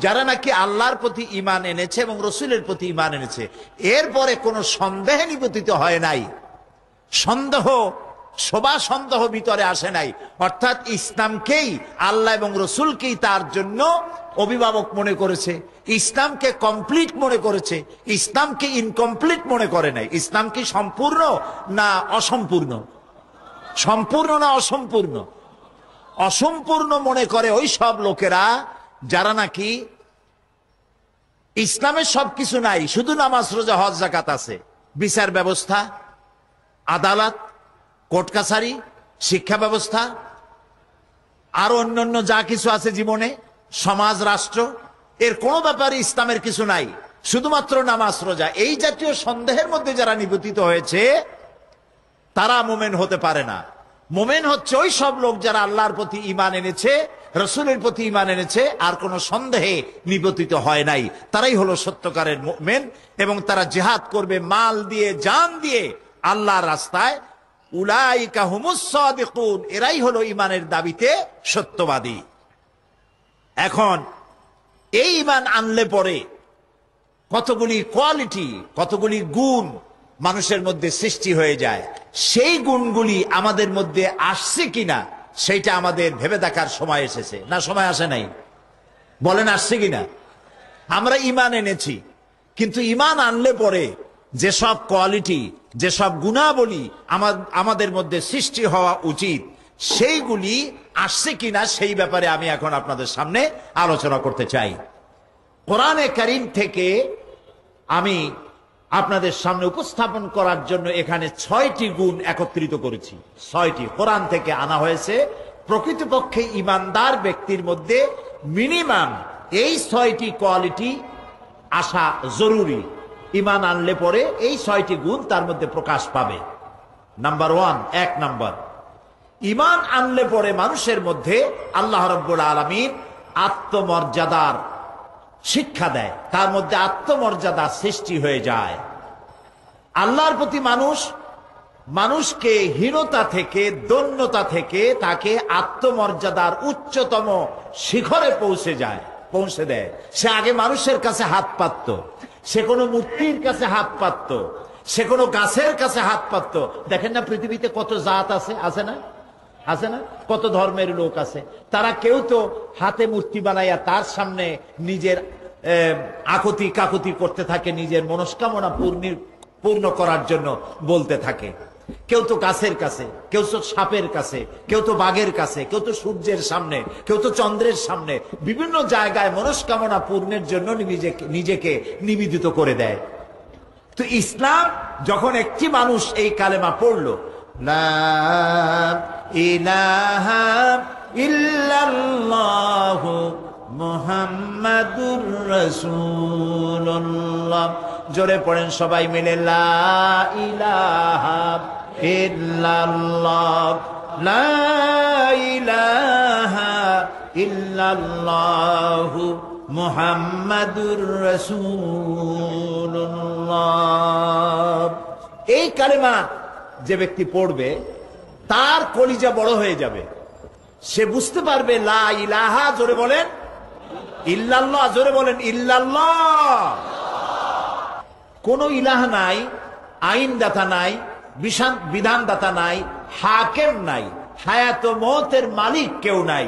যারা নাকি আল্লাহর প্রতি ঈমান এনেছে এবং রাসূলের প্রতি ঈমান এনেছে, এরপরে কোনো সন্দেহে নিপতিত হয় নাই, সন্দেহ ভিতরে আসে নাই। অর্থাৎ ইসলামকেই, আল্লাহ এবং রসুলকেই তার জন্য অভিভাবক মনে করেছে, ইসলামকে কমপ্লিট মনে করেছে, ইসলামকে ইনকমপ্লিট মনে করে নাই। ইসলাম কি সম্পূর্ণ না অসম্পূর্ণ? সম্পূর্ণ না অসম্পূর্ণ? অসম্পূর্ণ মনে করে ওই সব লোকেরা যারা নাকি ইসলামের সবকিছু নাই, শুধু নামাজ, রোজা, হজ, যাকাত আছে, বিচার ব্যবস্থা, আদালত, কোর্ট কাছারি, শিক্ষা ব্যবস্থা, আর অন্যান্য যা কিছু আছে জীবনে, সমাজ, রাষ্ট্র, এর কোনো ব্যাপারে ইসলামের কিছু নাই, শুধুমাত্র নামাজ, রোজা। এই জাতীয় সন্দেহের মধ্যে যারা নিপতিত হয়েছে তারা মোমেন হতে পারে না। মোমেন হচ্ছে ওই সব লোক যারা আল্লাহর প্রতি ঈমান এনেছে, রসুলের প্রতি ঈমান এনেছে, আর কোনো সন্দেহে নিপতিত হয় নাই। তারাই হলো সত্যকারের মোমেন, এবং তারা জিহাদ করবে মাল দিয়ে, জান দিয়ে আল্লাহর রাস্তায়। উলাইকা হুমুস সাদিকুন, এরাই হলো ঈমানের দাবিতে সত্যবাদী। এখন এই ঈমান আনলে পরে কতগুলি কোয়ালিটি, কতগুলি গুণ মানুষের মধ্যে সৃষ্টি হয়ে যায়। সেই গুণগুলি আমাদের মধ্যে আসছে কিনা সেইটা আমাদের ভেবে দেখার সময় এসেছে। না সময় আসে নাই? বলেন আসছে কিনা? আমরা ঈমান এনেছি, কিন্তু ঈমান আনলে পরে যেসব কোয়ালিটি, যেসব গুণাবলী আমাদের মধ্যে সৃষ্টি হওয়া উচিত, সেইগুলি আসছে কিনা সেই ব্যাপারে আমি এখন আপনাদের সামনে আলোচনা করতে চাই। কোরআনে কারীম থেকে আমি আপনাদের সামনে উপস্থাপন করার জন্য এখানে 6টি গুণ একত্রিত করেছি। 6টি কোরআন থেকে আনা হয়েছে। প্রকৃতপক্ষে ঈমানদার ব্যক্তির মধ্যে মিনিমাম এই 6টি কোয়ালিটি আসা জরুরি। ঈমান আনলে পরে এই 6টি গুণ তার মধ্যে প্রকাশ পাবে। নাম্বার 1, 1 নাম্বার, ঈমান আনলে পরে মানুষের মধ্যে আল্লাহ রাব্বুল আলামিন আত্মমর্যাদার শিক্ষা দেয়, তার মধ্যে আত্মমর্যাদা সৃষ্টি হয়ে যায়। আল্লাহর প্রতি মানুষকে হীনতা থেকে, দৈন্যতা থেকে তাকে আত্মমর্যাদার উচ্চতম শিখরে পৌঁছে দেয়। সে আগে মানুষের কাছে হাত পাতত, সে কোনো মূর্তির কাছে হাত পাতত, সে কোনো গাছের কাছে হাত পাতত। দেখেন না পৃথিবীতে কত জাত আছে না, কত ধর্মের লোক আছে, তারা কেউ তো হাতে মূর্তি বানাইয়া তার সামনে নিজের আকুতি কাকুতি করতে থাকে, নিজের মনস্কামনা পূর্ণ করার জন্য বলতে থাকে। কেউ তো গাছের কাছে, কেউ তো সাপের কাছে, কেউ তো বাঘের কাছে, কেউ তো সূর্যের সামনে, কেউ তো চন্দ্রের সামনে, বিভিন্ন জায়গায় মনস্কামনা পূর্ণের জন্য নিজেকে নিবেদিত করে দেয়। তো ইসলাম যখন একটি মানুষ এই কালেমা পড়লো, লা ইলাহা ইল্লাল্লাহু মুহাম্মাদুর রাসূলুল্লাহ, জোরে পড়েন সবাই মিলে, লা ইলাহা ইল্লাল্লাহ, লা ইলাহা ইল্লাল্লাহু মুহাম্মাদুর রাসূলুল্লাহ। এই কালেমা যে ব্যক্তি পড়বে তার কলিজা বড় হয়ে যাবে, সে বুঝতে পারবে লা ইলাহা, জোরে বলেন ইল্লাল্লাহ, জোরে বলেন ইল্লাল্লাহ। কোন ইলাহ নাই, আইনদাতা নাই, বিধানদাতা নাই, হাকেম নাই, হায়াত ও মওতের মালিক কেউ নাই।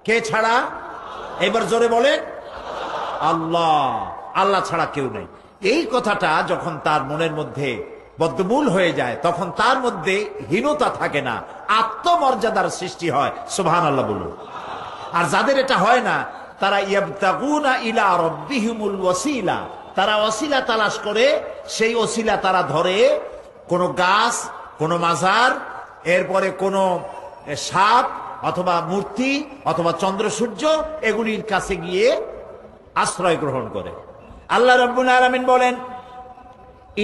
কে ছাড়া? এবার জোরে বলেন আল্লাহ, আল্লাহ ছাড়া কেউ নাই। এই কথাটা যখন তার মনের মধ্যে বদ্ধমূল হয়ে যায়, তখন তার মধ্যে হীনতা থাকে না, আত্মমর্যাদার সৃষ্টি হয়। সুবহানাল্লাহ বলুন। আর যাদের এটা হয় না, তারা ইয়াবতাগুনা ইলা রাব্বিহিমুল ওয়াসিলা, তারা ওয়াসিলা তালাশ করে, সেই ওসিলা তারা ধরে কোন গাছ, কোন মাজার, এরপরে কোন সাপ অথবা মূর্তি অথবা চন্দ্র সূর্য, এগুলির কাছে গিয়ে আশ্রয় গ্রহণ করে। আল্লাহ রাব্বুল আলামিন বলেন,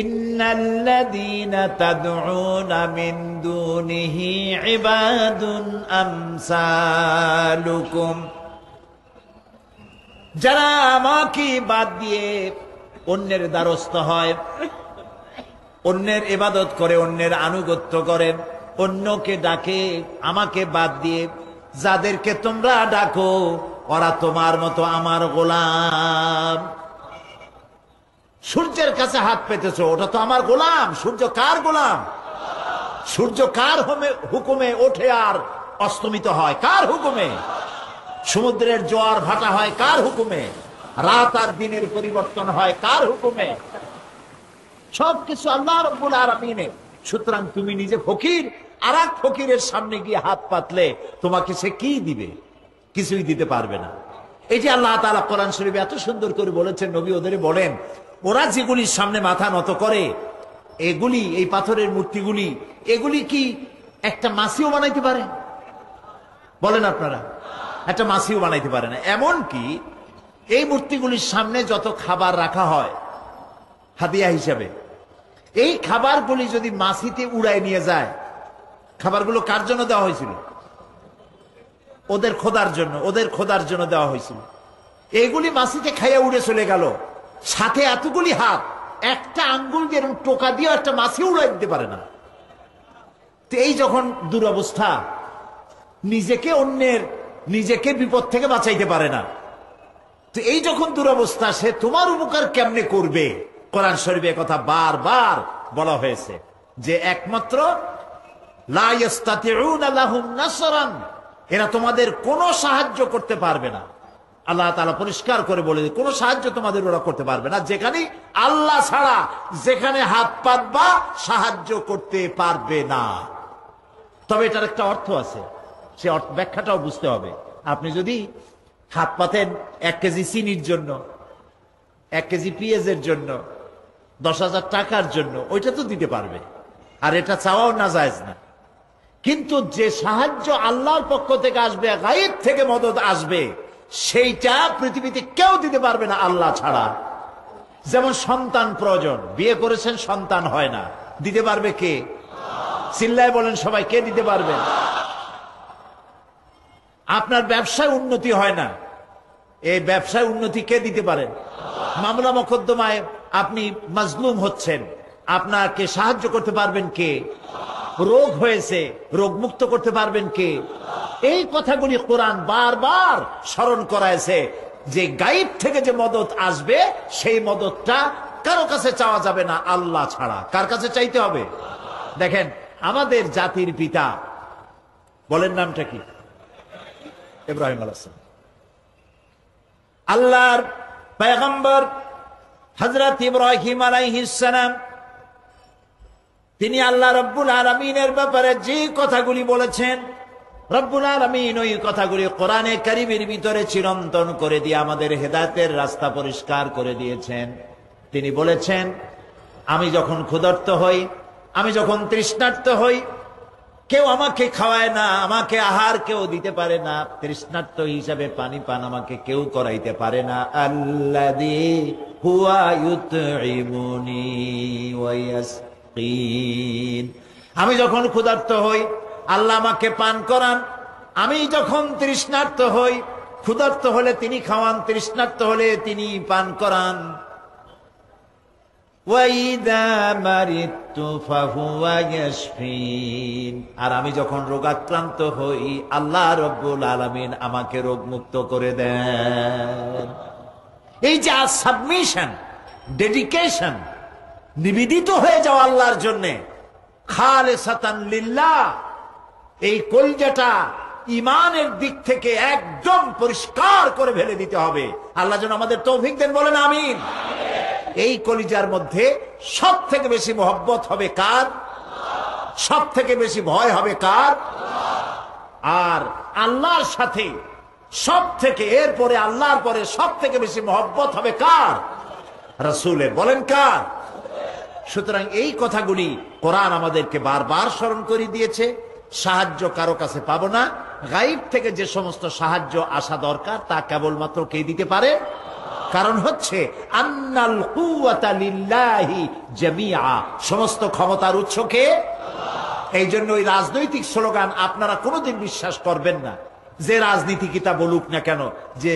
ইন্নাল্লাযীনা তাদউনা মিন দুনিহি ইবাদুন আমসালুকুম, যারা আমাকে বাদ দিয়ে অন্যের দ্বারস্থ হয়, অন্যের ইবাদত করে, অন্যের আনুগত্য করে, অন্যকে ডাকে, আমাকে বাদ দিয়ে যাদেরকে তোমরা ডাকো, ওরা তোমার মতো আমার গোলাম। সূর্যের কাছে হাত পেতেছো, ওটা তো আমার গোলাম। সূর্য কার গোলাম? সূর্য কার হুকুমে ওঠে আর অস্তমিত হয়? কার হুকুমে? সমুদ্রের জোয়ার ভাটা হয় কার হুকুমে? রাত আর দিনের পরিবর্তন হয় কার হুকুমে? সবকিছু আল্লাহ রাব্বুল আলামিনের। সুতরাং তুমি নিজে ফকির, আর এক ফকিরের সামনে গিয়ে হাত পাতলে তোমাকে সে কি দিবে? কিছুই দিতে পারবে না। এই যে আল্লাহ তাআলা কোরআন শরীফে এত সুন্দর করে বলেছেন, নবী ওদের বলেন, ওরা যেগুলির সামনে মাথা নত করে, এগুলি, এই পাথরের মূর্তিগুলি, এগুলি কি একটা মাছিও বানাইতে পারে? বলেন আপনারা, একটা মাছিও বানাইতে পারে না। এমন কি এই মূর্তিগুলির সামনে যত খাবার রাখা হয় হাদিয়া হিসাবে, এই খাবারগুলি যদি মাছিতে উড়ায় নিয়ে যায়, খাবারগুলো কার জন্য দেওয়া হয়েছিল? ওদের খোদার জন্য দেওয়া হয়েছিল। এইগুলি মাছিতে খাইয়া উড়ে চলে গেল, সাথে এতগুলি হাত, একটা আঙ্গুল দিয়ে টোকা দিয়ে একটা মাছি উড়াই দিতে পারে না। তো এই যখন দুরবস্থা, নিজেকে বিপদ থেকে বাঁচাইতে পারে না, তো এই যখন দুরবস্থা, সে তোমার উপকার কেমনে করবে? কোরআন শরীফে কথা বারবার বলা হয়েছে যে একমাত্র লা ইস্তাতিউনা লাহুম নাসরান, এরা তোমাদের কোনো সাহায্য করতে পারবে না। আল্লাহ তাআলা পরিষ্কার করে বলে, কোনো সাহায্য তোমাদের ওরা করতে পারবে না। যেখানে আল্লাহ ছাড়া যেখানে হাত পাতবা, সাহায্য করতে পারবে না। তবে এটার একটা অর্থ আছে, সে ব্যাখ্যাটাও বুঝতে হবে। আপনি যদি হাত পাতেন 1 কেজি চিনির জন্য, 1 কেজি পেঁয়াজের জন্য, 10,000 টাকার জন্য, ওইটা তো দিতে পারবে, আর এটা চাওয়াও না জায়েজ না। কিন্তু যে সাহায্য আল্লাহর পক্ষ থেকে আসবে, গায়েব থেকে মদত আসবে, সেইটা পৃথিবীতে কেউ দিতে পারবে না আল্লাহ ছাড়া। যেমন সন্তান প্রয়োজন, বিয়ে করেছেন সন্তান হয় না, দিতে পারবে কে? চিল্লায় বলেন সবাই, কে দিতে পারবেন? আপনার ব্যবসায় উন্নতি হয় না, এই ব্যবসায় উন্নতি কে দিতে পারেন? মামলা মোকদ্দমায় আপনি মাজলুম হচ্ছেন, আপনাকে সাহায্য করতে পারবেন কে? রোগ হয়েছে, রোগ মুক্ত করতে পারবেন কে? এই কথাগুলি কোরআন বারবার স্মরণ করাইছে যে গায়েব থেকে যে মদত আসবে সেই মদতটা কারো কাছে চাওয়া যাবে না আল্লাহ ছাড়া। কার কাছে চাইতে হবে? দেখেন, আমাদের জাতির পিতা বলেন নামটা কি? ইব্রাহিম আলাইহিস সালাম। আল্লাহর পয়গম্বর হযরত ইব্রাহিম আলাইহিস সালাম, তিনি আল্লাহ রব্বুল আলামিনের ব্যাপারে যে কথাগুলি বলেছেন, রব্বুল আলামিন ওই কথাগুলি কোরআনে কারীমের ভিতরে চিরন্তন করে দিয়ে আমাদের হেদায়েতের রাস্তা পরিষ্কার করে দিয়েছেন। তিনি বলেছেন, আমি যখন ক্ষুধার্ত হই, আমি যখন তৃষ্ণার্ত হই, কেউ আমাকে খাওয়ায় না, আমাকে আহার কেউ দিতে পারে না, তৃষ্ণার্ত হিসাবে পানি পান আমাকে কেউ করাইতে পারে না। আল্লাযী হুয়া ইউতঈমুনি ওয়া ইয়াসকিন। আমি যখন ক্ষুধার্ত হই আল্লাহ আমাকে পান করান, আমি যখন তৃষ্ণার্ত হই, ক্ষুধার্ত হলে তিনি খাওয়ান, তৃষ্ণার্ত হলে তিনি পান করান। ওয়াইদা মারিতু ফাহুয়া ইয়াশফিন। আর আমি যখন রোগাক্রান্ত হই আল্লাহ রব্বুল আলামিন আমাকে রোগ মুক্ত করে দেন। এই যে সাবমিশন, ডেডিকেশন, নিবেদিত হয়ে যাওয়া আল্লাহর জন্য, খালিসাতান লিল্লাহ, এই কলজাটা ইমানের দিক থেকে একদম পরিষ্কার করে ফেলে দিতে হবে। আল্লাহ যেন আমাদের তৌফিক দেন, বলেন আমিন। এই কলিজার মধ্যে সব থেকে বেশি মহব্বত হবে কার? সব থেকে বেশি ভয় হবে কার? আর আল্লাহর সাথে সব থেকে, এরপরে আল্লাহর পরে সব থেকে বেশি মহব্বত হবে কার? রাসূলের। বলেন কার? সুতরাং এই কথাগুলি কোরআন আমাদেরকে বারবার স্মরণ করে দিয়েছে। সাহায্য কারো কাছে পাবো না, গায়েব থেকে যে সমস্ত সাহায্য আসা দরকার তা কেবলমাত্র কে দিতে পারে? কারণ হচ্ছে আন্নাল কুওয়াতা লিল্লাহি জামিআ, সমস্ত ক্ষমতার উৎস কে? এই জন্য ওই রাজনৈতিক স্লোগান আপনারা কোনোদিন বিশ্বাস করবেন না, যে রাজনীতিবিদরা বলুক না কেন যে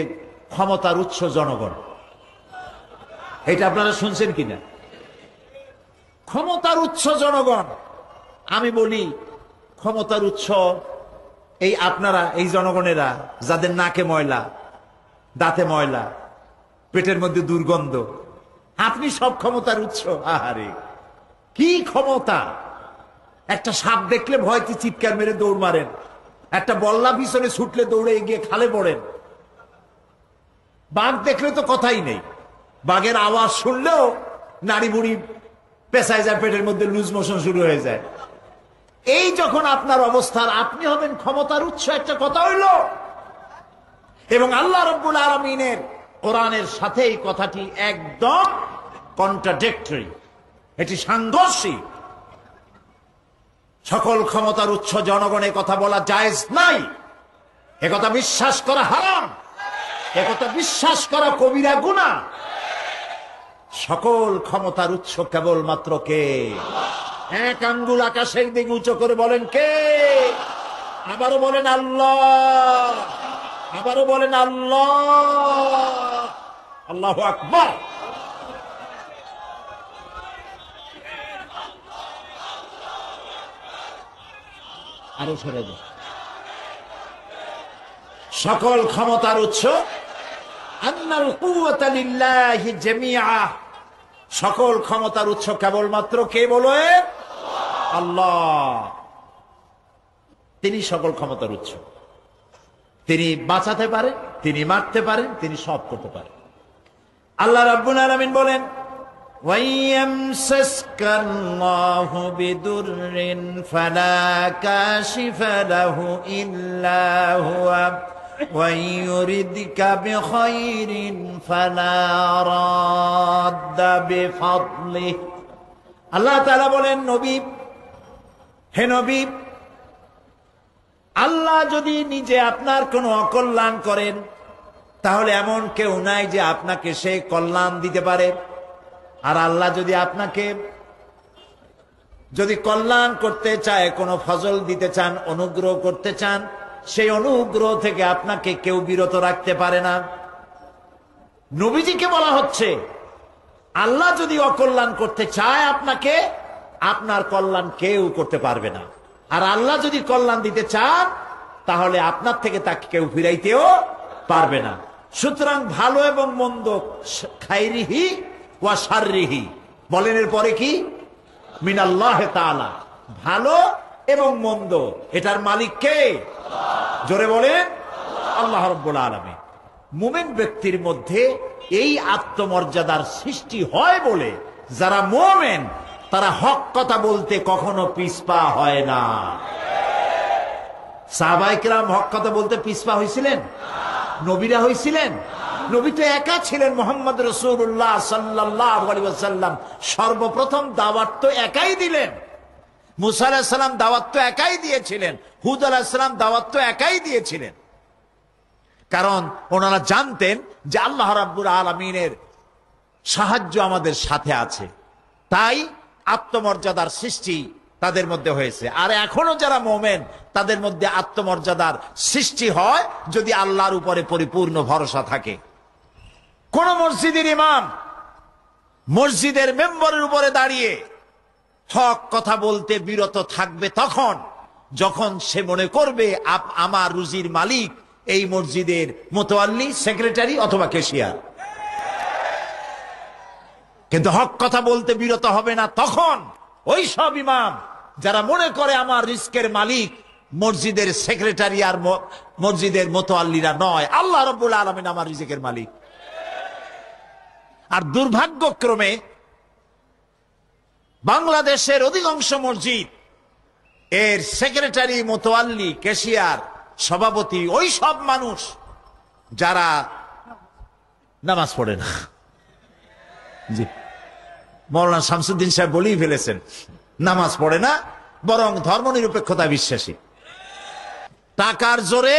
ক্ষমতার উৎস জনগণ। এটা আপনারা শুনছেন কিনা? ক্ষমতার উৎস জনগণ। আমি বলি ক্ষমতার উৎস এই আপনারা, এই জনগণেরা যাদের নাকে ময়লা, দাঁতে ময়লা, পেটের মধ্যে দুর্গন্ধ, আপনি সব ক্ষমতার উৎস। আহারে কি ক্ষমতা! একটা সাপ দেখলে ভয়তে চিৎকার মেরে দৌড় মারেন, একটা বল্লা পিছনে ছুটলে দৌড়ে গিয়ে খালে পড়েন, বাঘ দেখলে তো কথাই নেই, বাঘের আওয়াজ শুনলেও নাড়ি বুড়ি পেঁচায় যায়, পেটের মধ্যে লুজ মোশন শুরু হয়ে যায়। এই যখন আপনার অবস্থার, আপনি হবেন ক্ষমতার উৎস, একটা কথা হইল। এবং আল্লাহ রাব্বুল আলামিনের কোরআনের সাথে এই কথাটি একদম কন্ট্রাডিক্টরি, এটি সাংঘর্ষিক। সকল ক্ষমতার উৎস জনগণের কথা বলা জায়েজ নাই, একথা বিশ্বাস করা হারাম, একথা বিশ্বাস করা কবিরা গুনাহ। সকল ক্ষমতার উৎস কেবলমাত্র কে? এক আঙ্গুল আকাশের দিকে উঁচু করে বলেন কে? আবারও বলেন আল্লাহ, আবারও বলেন আল্লাহ। আল্লাহু আকবার। আরো সরে যান। সকল ক্ষমতার উৎস আন্নাল কুওয়াতা লিল্লাহি জামিআ, সকল ক্ষমতার উৎস কেবলমাত্র কে? বলে আল্লাহ। তিনি সকল ক্ষমতার উৎস। তিনি বাঁচাতে পারেন, তিনি মারতে পারেন, তিনি সব করতে পারেন। আল্লাহ রাব্বুল আলামিন বলেন, ওয়াইয়ামসাসকাল্লাহু বিদুররিন ফালা কাশিফা লাহু ইল্লা হুয়া ওয়াইয়ুরিদকা বিখাইরিন ফালা রাদ্দা বিফাদলিহি। আল্লাহ তাআলা বলেন, নবী, হে নবী, আল্লাহ যদি নিজে আপনার কোনো অকল্যাণ করেন তাহলে এমন কেউ নাই যে আপনাকে সে কল্যাণ দিতে পারে। আর আল্লাহ যদি আপনাকে কল্যাণ করতে চায়, কোনো ফজল দিতে চান, অনুগ্রহ করতে চান, সেই অনুগ্রহ থেকে আপনাকে কেউ বিরত রাখতে পারে না। নবীজিকে বলা হচ্ছে আল্লাহ যদি অকল্যাণ করতে চায় আপনাকে, আপনার কল্যাণ কেউ করতে পারবে না। আর আল্লাহ যদি কল্যাণ দিতে চান তাহলে আপনার থেকে তাকে কেউ ফিরাইতেও পারবে না। সুতরাং ভালো এবং মন্দ, খাইরিহি ওয়া শাররিহি, বলেন এর পরে কি? মিনাল্লাহ তাআলা। ভালো এবং মন্দ এটার মালিক কে? জোরে বলেন, আল্লাহ রাব্বুল আলামিন। মুমিন ব্যক্তির মধ্যে এই আত্মমর্যাদার সৃষ্টি হয় বলে যারা মুমিন তারা হক কথা বলতে কখনো পিছপা হয় না। সাহাবায়ে কেরাম হক কথা বলতে পিছপা হয়েছিলেন? নবীরা হয়েছিলেন? নবী তো একা ছিলেন, মুহাম্মদ রাসূলুল্লাহ সাল্লাল্লাহু আলাইহি ওয়াসাল্লাম সর্বপ্রথম দাওয়াত তো একাই দিলেন। মুসা আলাইহিস সালাম দাওয়াত তো একাই দিয়েছিলেন, হুদ আলাইহিস সালাম দাওয়াত তো একাই দিয়েছিলেন। কারণ ওনারা জানতেন যে আল্লাহ রাব্বুল আলামিনের সাহায্য আমাদের সাথে আছে, তাই আত্মমর্যাদার সৃষ্টি তাদের মধ্যে হয়েছে। আর এখনো যারা মুমিন তাদের মধ্যে আত্মমর্যাদার সৃষ্টি হয় যদি আল্লাহর উপরে পরিপূর্ণ ভরসা থাকে। কোন মসজিদের ইমাম মসজিদের মেম্বরের উপরে দাঁড়িয়ে হক কথা বলতে বিরত থাকবে তখন যখন সে মনে করবে আমার রুজির মালিক এই মসজিদের মোতাওয়াল্লি, সেক্রেটারি অথবা ক্যাশিয়ার। কিন্তু হক কথা বলতে বিরত হবে না তখন ওই সব ইমাম যারা মনে করে আমার রিস্কের মালিক মসজিদের সেক্রেটারি আর মসজিদের মোতাওয়াল্লিরা নয়, আল্লাহ রাব্বুল আলামিন আমার রিজিকের মালিক। আর দুর্ভাগ্যক্রমে বাংলাদেশের অধিকাংশ মসজিদ এর সেক্রেটারি, মোতাওয়াল্লি, ক্যাশিয়ার, সভাপতি ওই সব মানুষ যারা নামাজ পড়ে না। জি, মাওলানা শামসুদ্দিন সাহেব বলেই ফেলেছেন, নামাজ পড়ে না, বরং ধর্মনিরপেক্ষতা বিশ্বাসী। টাকার জোরে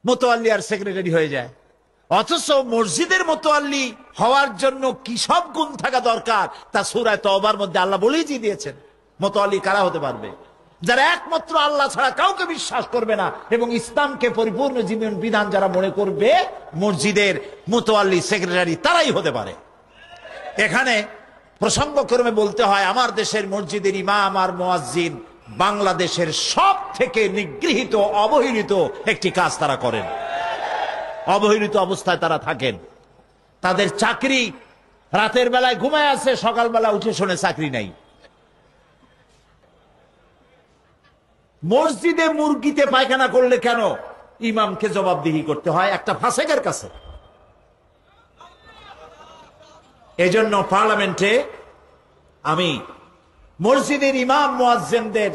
মোতাওয়াল্লি আর সেক্রেটারি হয়ে যায়। অথচ মসজিদের মোতাওয়াল্লি হওয়ার জন্য কি সব গুণ থাকা দরকার তা সূরা তওবার মধ্যে আল্লাহ বলেই দিয়েছেন। মোতাওয়াল্লি কারা হতে পারবে? যারা একমাত্র আল্লাহ ছাড়া কাউকে বিশ্বাস করবে না এবং ইসলামকে পরিপূর্ণ জীবন বিধান যারা মনে করবে, মসজিদের মোতাওয়াল্লি, সেক্রেটারি তারাই হতে পারে। এখানে প্রসঙ্গক্রমে বলতে হয়, আমার দেশের মসজিদের ইমাম আর মুয়াজ্জিন বাংলাদেশের সব থেকে নিগৃহীত, অবহেলিত একটি কাজ তারা করেন। অবহেলিত অবস্থায় তারা থাকেন। তাদের চাকরি রাতের বেলায় ঘুমায় আছে, সকালবেলা উঠে শোনে চাকরি নাই। মসজিদে মুরগিতে পায়খানা করলে কেন ইমামকে জবাবদিহি করতে হয় একটা ফাসেকের কাছে? এজন্য পার্লামেন্টে আমি মসজিদের ইমাম মুয়াজ্জিনদের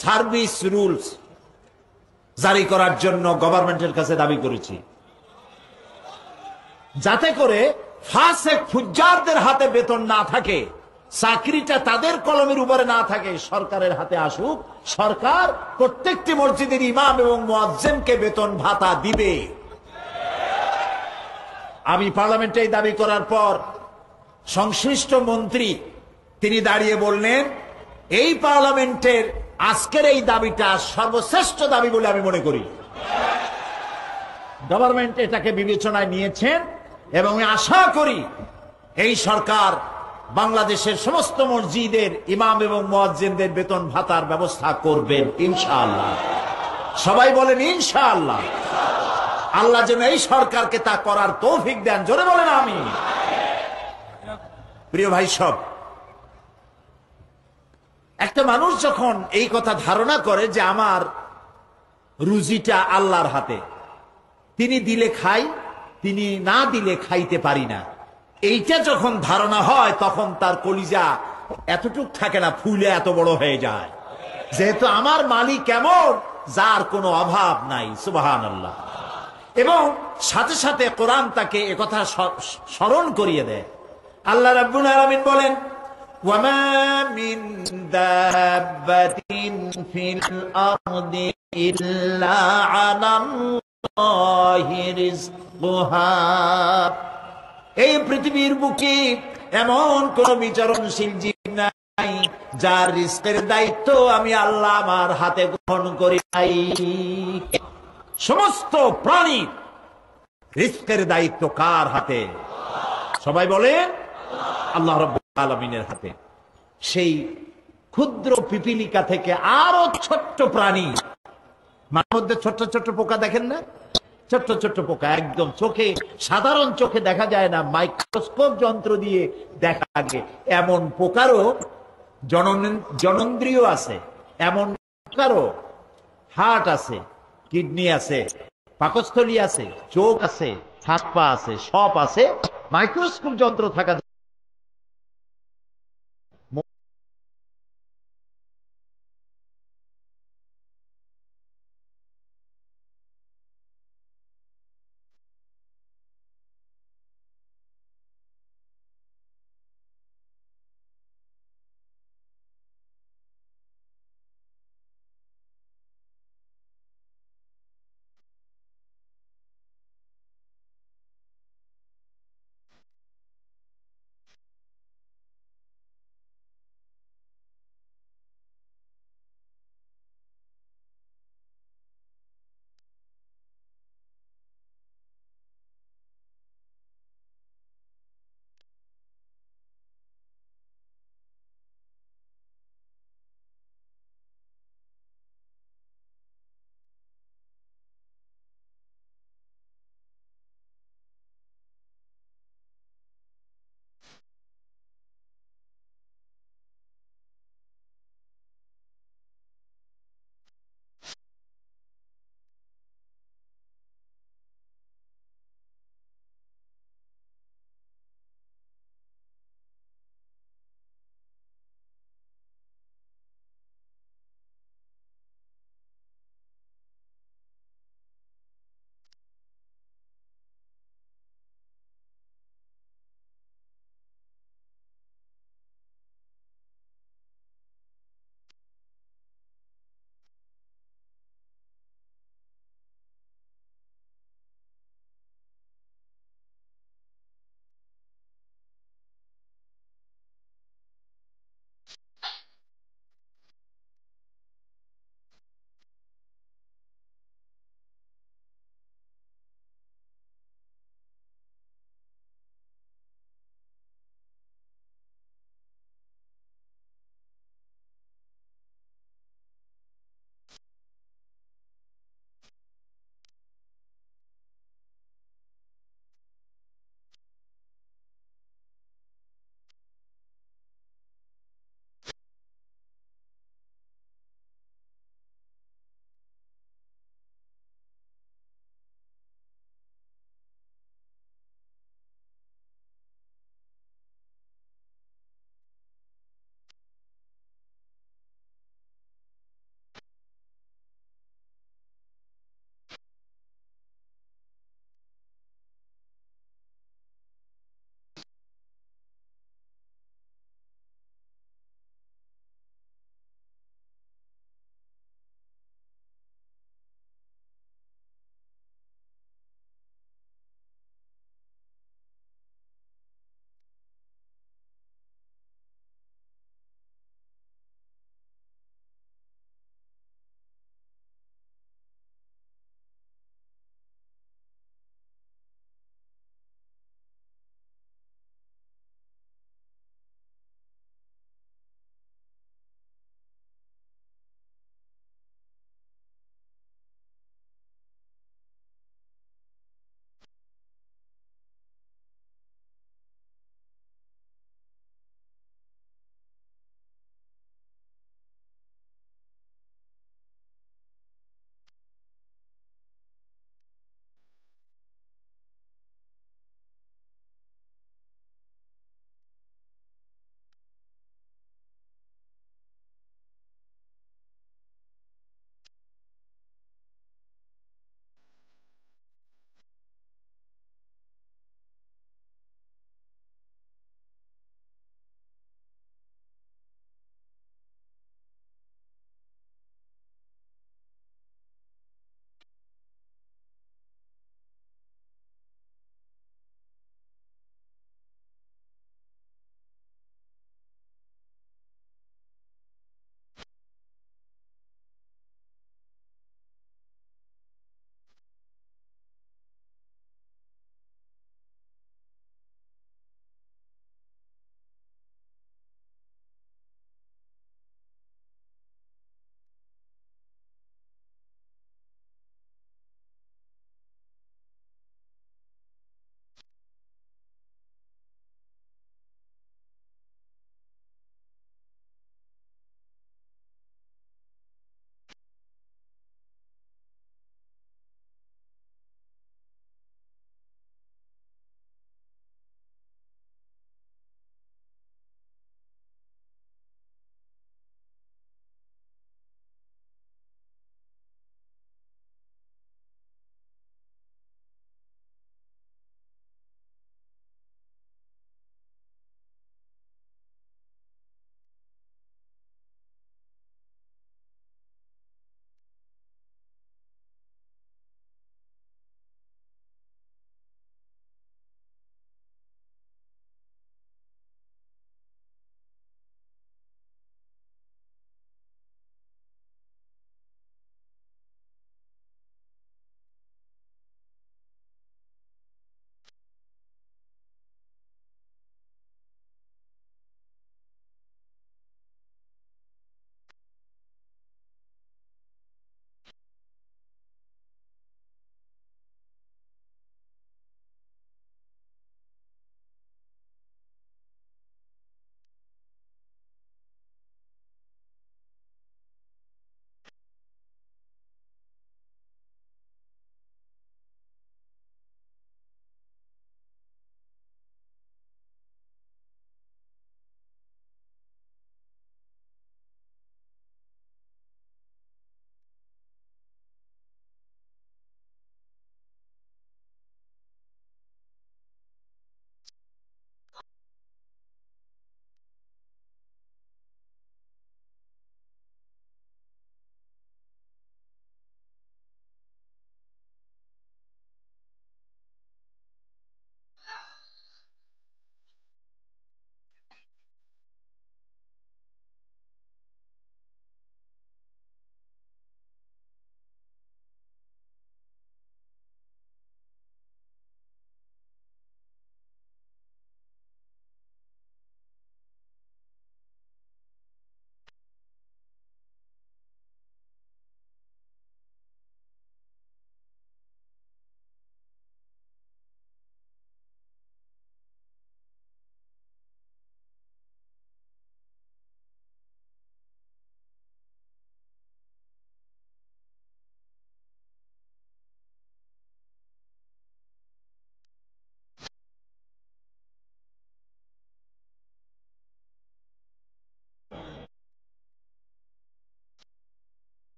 সার্ভিস রুলস জারি করার জন্য গভর্নমেন্টের কাছে দাবি করেছি, যাতে করে ফাসেক ফুজ্জারদের হাতে বেতন না থাকে, চাকরিটা তাদের কলমের উপরে না থাকে, সরকারের হাতে আসুক। সরকার প্রত্যেকটি মসজিদের ইমাম এবং মুয়াজ্জিনকে বেতন ভাতা দিবে। আমি পার্লামেন্টে দাবি করার পর সংশ্লিষ্ট মন্ত্রী তিনি দাঁড়িয়ে বললেন, এই পার্লামেন্টের আজকের এই দাবিটা সর্বশ্রেষ্ঠ দাবি বলে আমি মনে করি। গভর্নমেন্ট এটাকে বিবেচনায় নিয়েছেন এবং আমি আশা করি এই সরকার বাংলাদেশের সমস্ত মসজিদের ইমাম এবং মুয়াজ্জিনদের বেতন ভাতার ব্যবস্থা করবেন ইনশাআল্লাহ। সবাই বলেন ইনশাআল্লাহ। আল্লাহ যেন এই সরকারকে তা করার তৌফিক দেন। জোরে বলেন আমিন। প্রিয় ভাই সব, একটা মানুষ যখন এই কথা ধারণা করে যে আমার রুজিটা আল্লাহর হাতে, তিনি দিলে খাই, তিনি না দিলে খাইতে পারি না, এইটা যখন ধারণা হয় তখন তার কলিজা এতটুক থাকে না, ফুলে এত বড় হয়ে যায়। যেহেতু আমার মালিক কেমন, যার কোনো অভাব নাই। সুবহানাল্লাহ। এবং সাথে সাথে কোরআন তাকে একথা স্মরণ করিয়ে দেয়। আল্লাহ রাব্বুল আলামিন বলেন, ওয়ামা মিন দাব্বাতিন ফিল আরদি ইল্লা আলাল্লাহি রিজকুহা। এই পৃথিবীর বুকে এমন কোন বিচরণশীল জীব নাই যার রিজকের দায়িত্ব আমি আল্লাহ আমার হাতে গ্রহণ করি নাই। সমস্ত প্রাণী রিজকের দায়িত্ব কার হাতে? সবাই বলেন আল্লাহ রাব্বুল আলামিনের হাতে। সেই ক্ষুদ্র পিপিলিকা থেকে আরো ছোট্ট প্রাণী, মাঝে মধ্যে ছোট্ট ছোট্ট পোকা দেখেন না? ছোট্ট ছোট্ট পোকা একদম চোখে, সাধারণ চোখে দেখা যায় না, মাইক্রোস্কোপ যন্ত্র দিয়ে দেখা লাগে। এমন পোকারও জননেন্দ্রিয় আছে, এমন পোকারও হার্ট আছে, কিডনি আছে, পাকস্থলী আছে, চোখ আছে, হাত পা আছে, সব আছে, মাইক্রোস্কোপ যন্ত্র থাকা